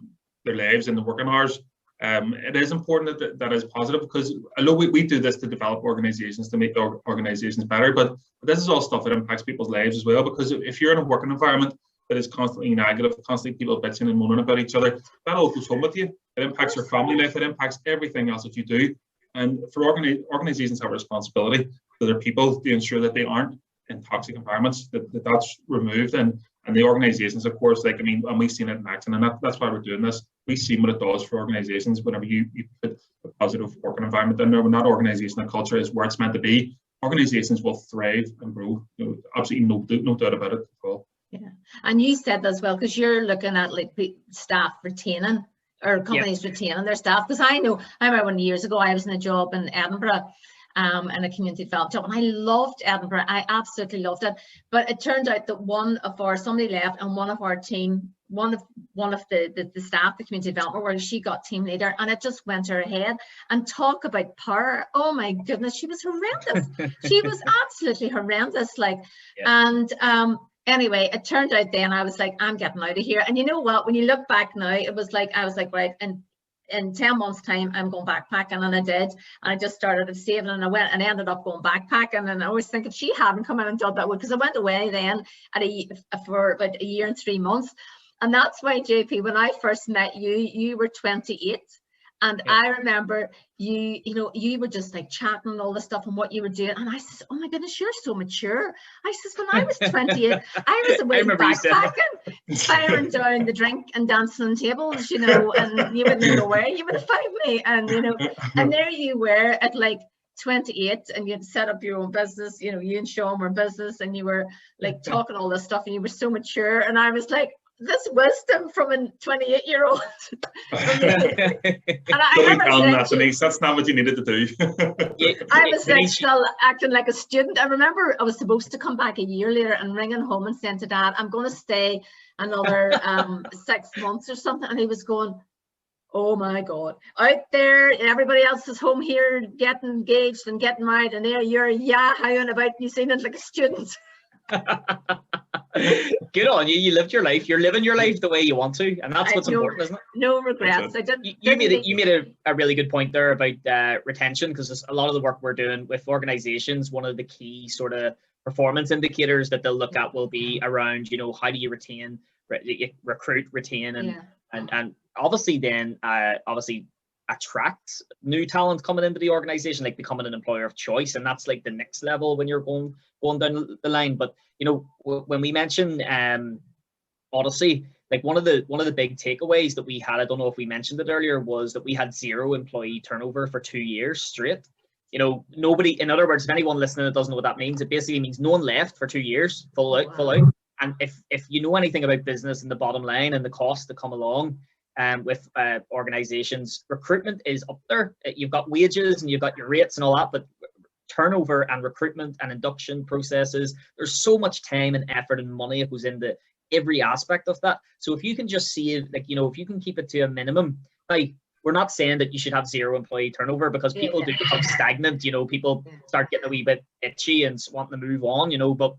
lives in the working hours. It is important that is positive, because although we do this to develop organizations, to make organizations better, but this is all stuff that impacts people's lives as well. Because if you're in a working environment that is constantly negative, constantly people bitching and moaning about each other, that all goes home with you. It impacts your family life, it impacts everything else that you do. And for organizations have a responsibility to their people to ensure that they aren't in toxic environments, that's removed. And the organizations, of course, like, I mean, and we've seen it in action, and that's why we're doing this. We've seen what it does for organizations whenever you put a positive working environment in there. When that organizational culture is where it's meant to be, organizations will thrive and grow. You know, absolutely no doubt about it at all. Yeah, and you said that as well, because you're looking at like staff retaining, or companies retaining their staff. Because I remember when years ago I was in a job in Edinburgh, in a community development job, and I loved Edinburgh. I absolutely loved it. But it turned out that somebody left, and one of our team, one of the staff, the community development worker, she got team leader, and it just went to her head. And talk about power. Oh my goodness, she was horrendous. She was absolutely horrendous. And anyway, it turned out then I was like, I'm getting out of here. And you know what? When you look back now, it was like, I was like, right, and in 10 months' time, I'm going backpacking, and I did. And I just started saving, and I went and ended up going backpacking. And I always think, if she hadn't come in and done that, because I went away then for about a year and 3 months. And that's why, JP, when I first met you, you were 28. And I remember you were just like chatting and all this stuff and what you were doing. And I said, oh my goodness, you're so mature. I said, when I was 28, I was away backpacking, firing down the drink and dancing on tables, you know, and you wouldn't know where you would have found me. And, you know, and there you were at like 28, and you'd set up your own business, you know, you and Seán were in business, and you were like talking all this stuff, and you were so mature. And I was like, this wisdom from a 28-year-old. And I remember that, Denise. That's not what you needed to do. I was like still acting like a student. I remember I was supposed to come back a year later and ringing home and saying to Dad, I'm going to stay another 6 months or something. And he was going, oh my God, out there, everybody else is home here getting engaged and getting married, and there you're howing about New Zealand like a student. Good on you. You lived your life. You're living your life the way you want to, and that's what's important, isn't it? No regrets. You made a really good point there about retention, because a lot of the work we're doing with organizations, one of the key sort of performance indicators that they'll look at will be around, you know, how do you retain, recruit, retain, and obviously then attract new talent coming into the organization, like becoming an employer of choice. And that's like the next level when you're going down the line. But you know, when we mention Odyssey, like one of the big takeaways that we had, I don't know if we mentioned it earlier, was that we had 0 employee turnover for 2 years straight. You know, nobody, in other words, if anyone listening that doesn't know what that means, it basically means no one left for 2 years, full out. And if you know anything about business and the bottom line and the costs that come along with organizations, recruitment is up there. You've got wages and you've got your rates and all that, but turnover and recruitment and induction processes, there's so much time and effort and money that goes into every aspect of that. So if you can just see, like, you know, if you can keep it to a minimum, like, we're not saying that you should have 0 employee turnover, because people do become stagnant, you know, people start getting a wee bit itchy and wanting to move on, you know. But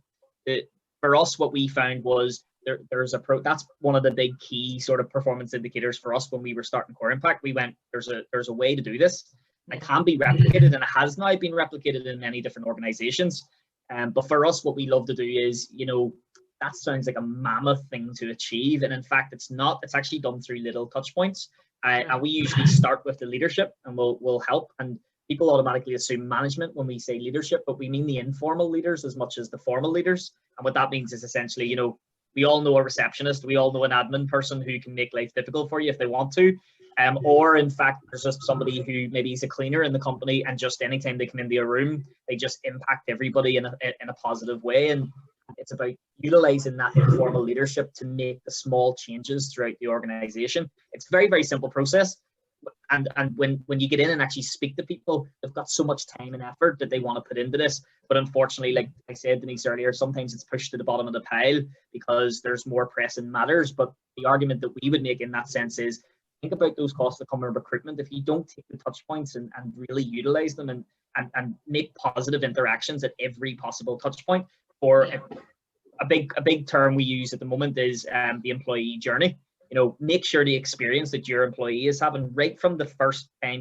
for us, what we found was that's one of the big key sort of performance indicators for us when we were starting Core Impact. We went, there's a way to do this. It can be replicated, and it has now been replicated in many different organizations. But for us, what we love to do is, that sounds like a mammoth thing to achieve. And in fact, it's not. It's actually done through little touch points. And we usually start with the leadership, and we'll help. And people automatically assume management when we say leadership, but we mean the informal leaders as much as the formal leaders. And what that means is essentially, we all know a receptionist, we all know an admin person who can make life difficult for you if they want to. Or in fact, there's just somebody who maybe is a cleaner in the company, and just anytime they come into a room, they just impact everybody in a positive way. And it's about utilizing that informal leadership to make the small changes throughout the organization. It's a very, very simple process. And when you get in and actually speak to people, they've got so much time and effort that they want to put into this. But unfortunately, like I said, Denise, earlier, sometimes it's pushed to the bottom of the pile because there's more pressing matters. But the argument that we would make in that sense is, think about those costs that come in recruitment. If you don't take the touch points and really utilize them and make positive interactions at every possible touch point, or a big term we use at the moment is the employee journey. Make sure the experience that your employee is having right from the first time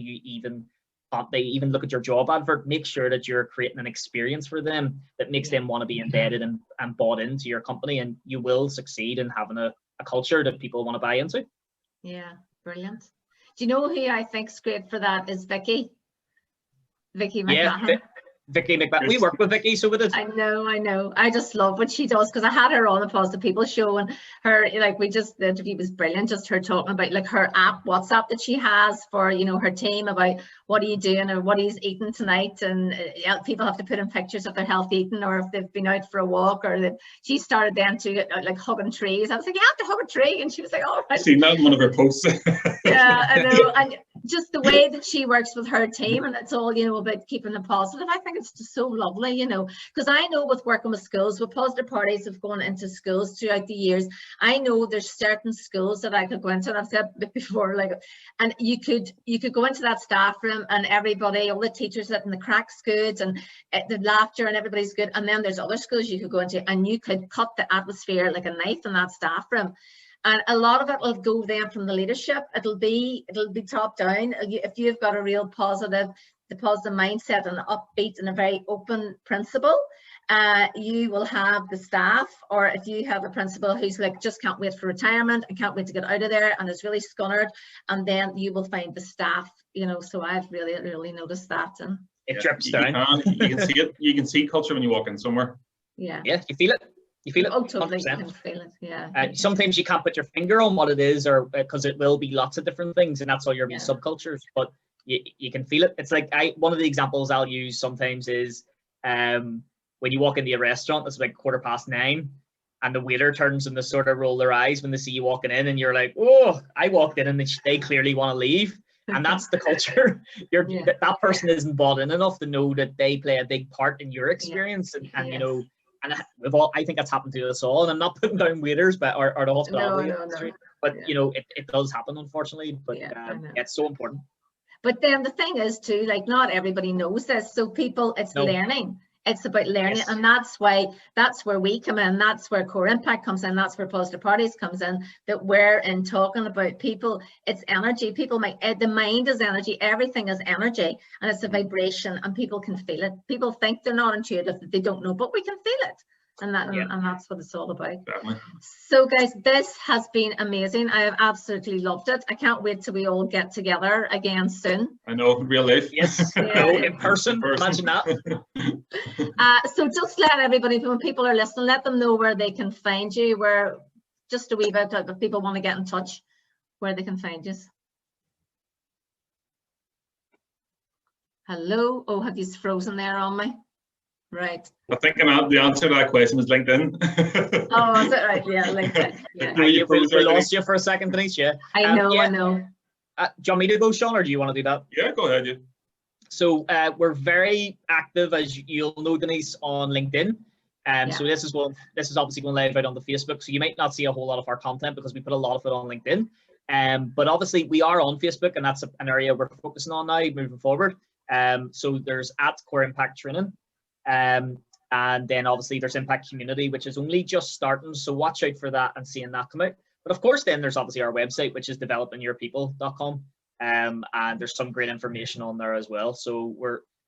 they even look at your job advert, make sure that you're creating an experience for them that makes them want to be embedded and bought into your company, and you will succeed in having a culture that people want to buy into. Yeah, brilliant. Do you know who I think's great for that is Vicky McMahon? Vicky McMahon. We work with Vicky, so with it. I know. I just love what she does, because I had her on the Positive People show, and her, the interview was brilliant. Just her talking about her app, WhatsApp that she has for her team about what are you doing or what he's eating tonight, and people have to put in pictures of their healthy eating, or if they've been out for a walk, or she started then to hugging trees. I was like, you have to hug a tree, and she was like, all right. I've seen that in one of her posts. Yeah, I know. And just the way that she works with her team, and it's all about keeping them positive. I think it's just so lovely, because I know with working with schools, with Positive Parties have gone into schools throughout the years. I know there's certain schools that I could go into, and I've said before, and you could go into that staff room, and everybody, all the teachers sitting, the cracks good, and the laughter, and everybody's good. And then there's other schools you could go into, and you could cut the atmosphere like a knife in that staff room. And a lot of it will go then from the leadership. It'll be top down. If you've got a real positive mindset and upbeat and a very open principle, you will have the staff. Or if you have a principal who's just can't wait for retirement and can't wait to get out of there and is really scunnered, and then you will find the staff. So I've really noticed that. And it drips down. You can see it. You can see culture when you walk in somewhere. Yeah, you feel it. You feel it. Oh, totally. You can feel it. Yeah. Sometimes you can't put your finger on what it is, or because it will be lots of different things, and that's all your subcultures. But you can feel it. It's like one of the examples I'll use sometimes is when you walk into a restaurant, it's 9:15, and the waiter turns and they sort of roll their eyes when they see you walking in, and you're like, oh, I walked in, and they clearly want to leave. And that's the culture. That person isn't bought in enough to know that they play a big part in your experience, and and I think that's happened to us all. And I'm not putting down waiters, but or the hospitality industry, but it does happen, unfortunately. But it's so important. But then the thing is too, not everybody knows this, so it's learning. It's about learning, yes. And that's where we come in. That's where Core Impact comes in. That's where Positive Parties comes in. That we're in talking about people. It's energy. The mind is energy. Everything is energy, and it's a vibration, and people can feel it. People think they're not intuitive, that they don't know, but we can feel it. And that's what it's all about. Definitely. So guys, this has been amazing. I have absolutely loved it. I can't wait till we all get together again soon. I know, real life. Yes, in person. Imagine that. So just let everybody, when people are listening, let them know where they can find you, where just a wee bit, if people want to get in touch, where they can find you. Hello. Oh, have you frozen there on me? Right. I think the answer to that question is LinkedIn. Oh, is it right? Yeah, LinkedIn. Yeah. We lost you for a second, Denise. Yeah. I know. Do you want me to go, Seán, or do you want to do that? Yeah, go ahead. Yeah. So we're very active, as you'll know, Denise, on LinkedIn. So this is obviously going live out on the Facebook. So you might not see a whole lot of our content because we put a lot of it on LinkedIn. But obviously we are on Facebook, and that's an area we're focusing on now moving forward. So there's @Core Impact Training. And then obviously there's Impact Community, which is only just starting. So watch out for that and seeing that come out. But of course, then there's obviously our website, which is developingyourpeople.com. And there's some great information on there as well. So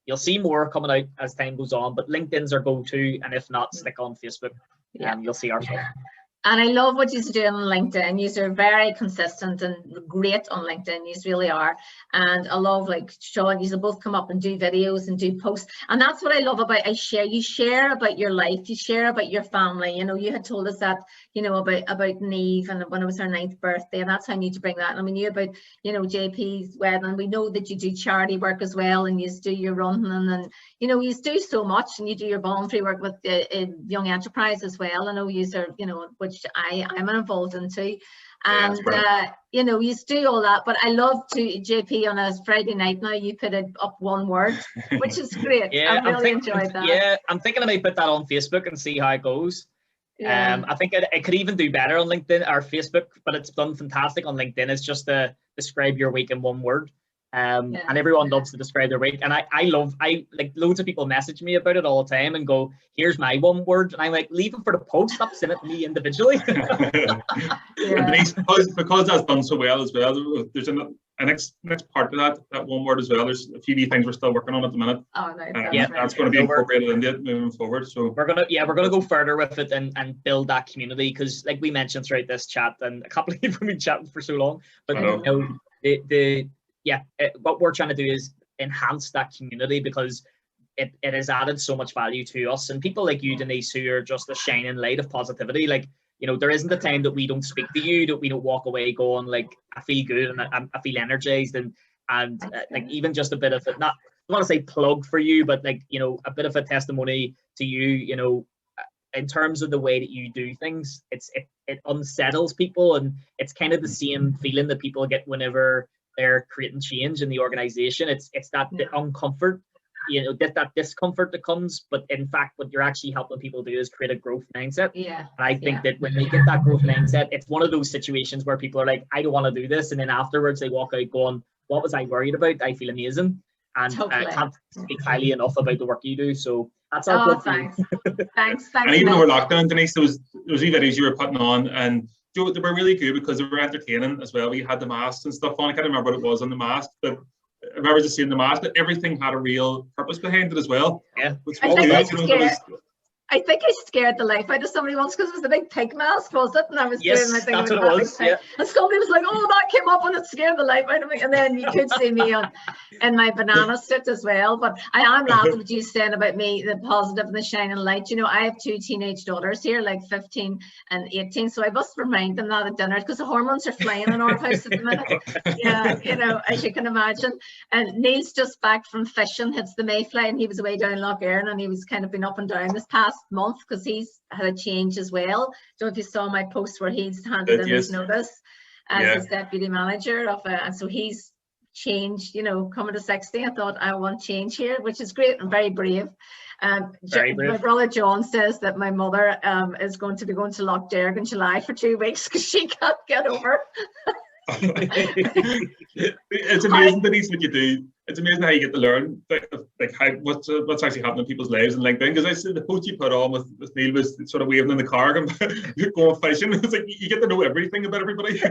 you'll see more coming out as time goes on, but LinkedIn's our go-to. And if not, stick on Facebook. You'll see our stuff. And I love what you're doing on LinkedIn. You're very consistent and great on LinkedIn. You really are. And I love, like, Seán, you both come up and do videos and do posts. And that's what I love about you share about your life. You share about your family. You know, you had told us that, you know, about Neve and when it was her 9th birthday. And that's how I need to bring that. And I mean, you about, you know, JP's wedding. And we know that you do charity work as well. And you do your running. And you know, you do so much. And you do your voluntary work with Young Enterprise as well. I know you are, you know, which I'm involved in too, and you know, you do all that. But I love to JP on a Friday night now. You put it up one word, which is great. I really enjoyed that. Yeah, I'm thinking I might put that on Facebook and see how it goes. I think it could even do better on LinkedIn or Facebook, but it's done fantastic on LinkedIn. It's just to describe your week in one word. And everyone loves to describe their week, and I like loads of people message me about it all the time and go, here's my one word, and I'm like, leave it for the post, stop sending it to me individually. Because that's done so well as well, there's a next part of that one word as well. There's a few things we're still working on at the minute. Oh, nice. That's going to be incorporated in it moving forward. So we're gonna go further with it and build that community, because like we mentioned throughout this chat, and I can't believe we've been chatting for so long, but you know, what we're trying to do is enhance that community, because it has added so much value to us, and people like you, Denise, who are just a shining light of positivity. Like, you know, there isn't a time that we don't speak to you, that we don't walk away going like, I feel good and I feel energized, and like even just a bit of it, not I want to say plug for you, but like, you know, a bit of a testimony to you, you know, in terms of the way that you do things. It unsettles people, and it's kind of the same feeling that people get whenever they're creating change in the organization. It's that uncomfort, you know, that discomfort that comes, but in fact what you're actually helping people do is create a growth mindset. And I think that when they get that growth mindset, it's one of those situations where people are like, I don't want to do this, and then afterwards they walk out going, what was I worried about? I feel amazing. And I can't speak highly enough about the work you do. So that's our plug. Thanks. And even though we're locked down, Denise, those wee videos you were putting on, and they were really good because they were entertaining as well. We had the masks and stuff on. I can't remember what it was on the mask, but I remember just seeing the mask, but everything had a real purpose behind it as well. I think I scared the life out of somebody once, because it was the big pig mask, was it? And I was doing my thing. That's what it was. And somebody was like, oh, that came up and it scared the life out of me. And then you could see me in my banana suit as well. But I am laughing at you saying about me, the positive and the shining light. You know, I have 2 teenage daughters here, like 15 and 18. So I must remind them that at dinner, because the hormones are flying in our house at the minute. Yeah, you know, as you can imagine. And Neil's just back from fishing, hits the Mayfly, and he was away down Lough Erne, and he was kind of been up and down this past month because he's had a change as well. Don't know if you saw my post where he's handed in his notice as his deputy manager of and so he's changed, you know, coming to 60. I thought, I want change here, which is great and very brave. My brother John says that my mother is going to be going to Lough Derg in July for 2 weeks because she can't get over. It's amazing, Denise, what you do. It's amazing how you get to learn like how what's actually happening in people's lives on LinkedIn. Because I see the post you put on with Neil was sort of waving in the car and going fishing. It's like you get to know everything about everybody.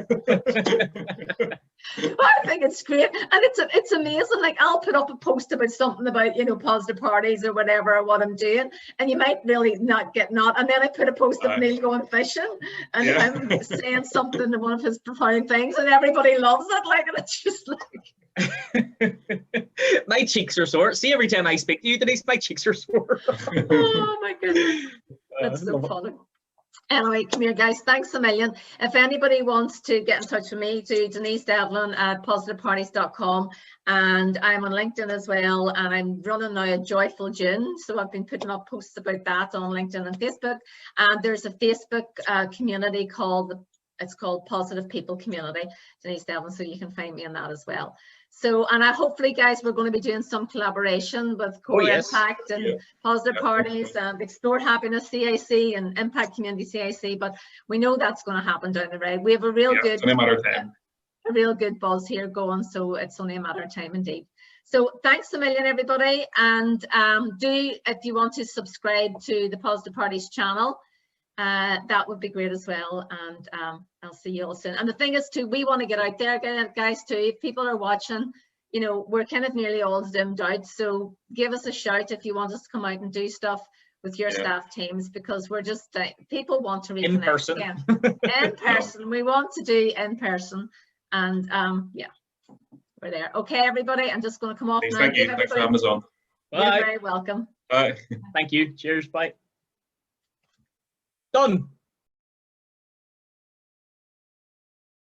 Well, I think it's great, and it's amazing. Like, I'll put up a post about something about, you know, positive parties or whatever, or what I'm doing, and you might really not get and then I put a post of Neil going fishing, and I'm saying something, one of his profound things, and everybody loves it. Like, and it's just like. My cheeks are sore. See, every time I speak to you, Denise, my cheeks are sore. Oh my goodness, that's so funny. Anyway, come here, guys. Thanks a million. If anybody wants to get in touch with me, do Denise Devlin at PositiveParties.com, and I'm on LinkedIn as well, and I'm running now a Joyful June, so I've been putting up posts about that on LinkedIn and Facebook. And there's a Facebook community called Positive People Community, Denise Devlin, so you can find me in that as well. So, and hopefully, guys, we're going to be doing some collaboration with Core Impact and Positive Parties and Explore Happiness CIC and Impact Community CIC, but we know that's going to happen down the road. We have a real good... It's only a matter of time. a real good buzz here going, so it's only a matter of time indeed. So thanks a million, everybody, and do, if you want to subscribe to the Positive Parties channel, that would be great as well, and I'll see you all soon. And the thing is too, we want to get out there, guys, too. If people are watching, you know, we're kind of nearly all zoomed out, so give us a shout if you want us to come out and do stuff with your staff teams, because we're just people want to reconnect in person again. In person, we want to do in person, and yeah, we're there. Okay, everybody, I'm just going to come off now. Thank you. Thanks for having us on. You're very welcome. Bye. Thank you. Cheers. Bye. Done.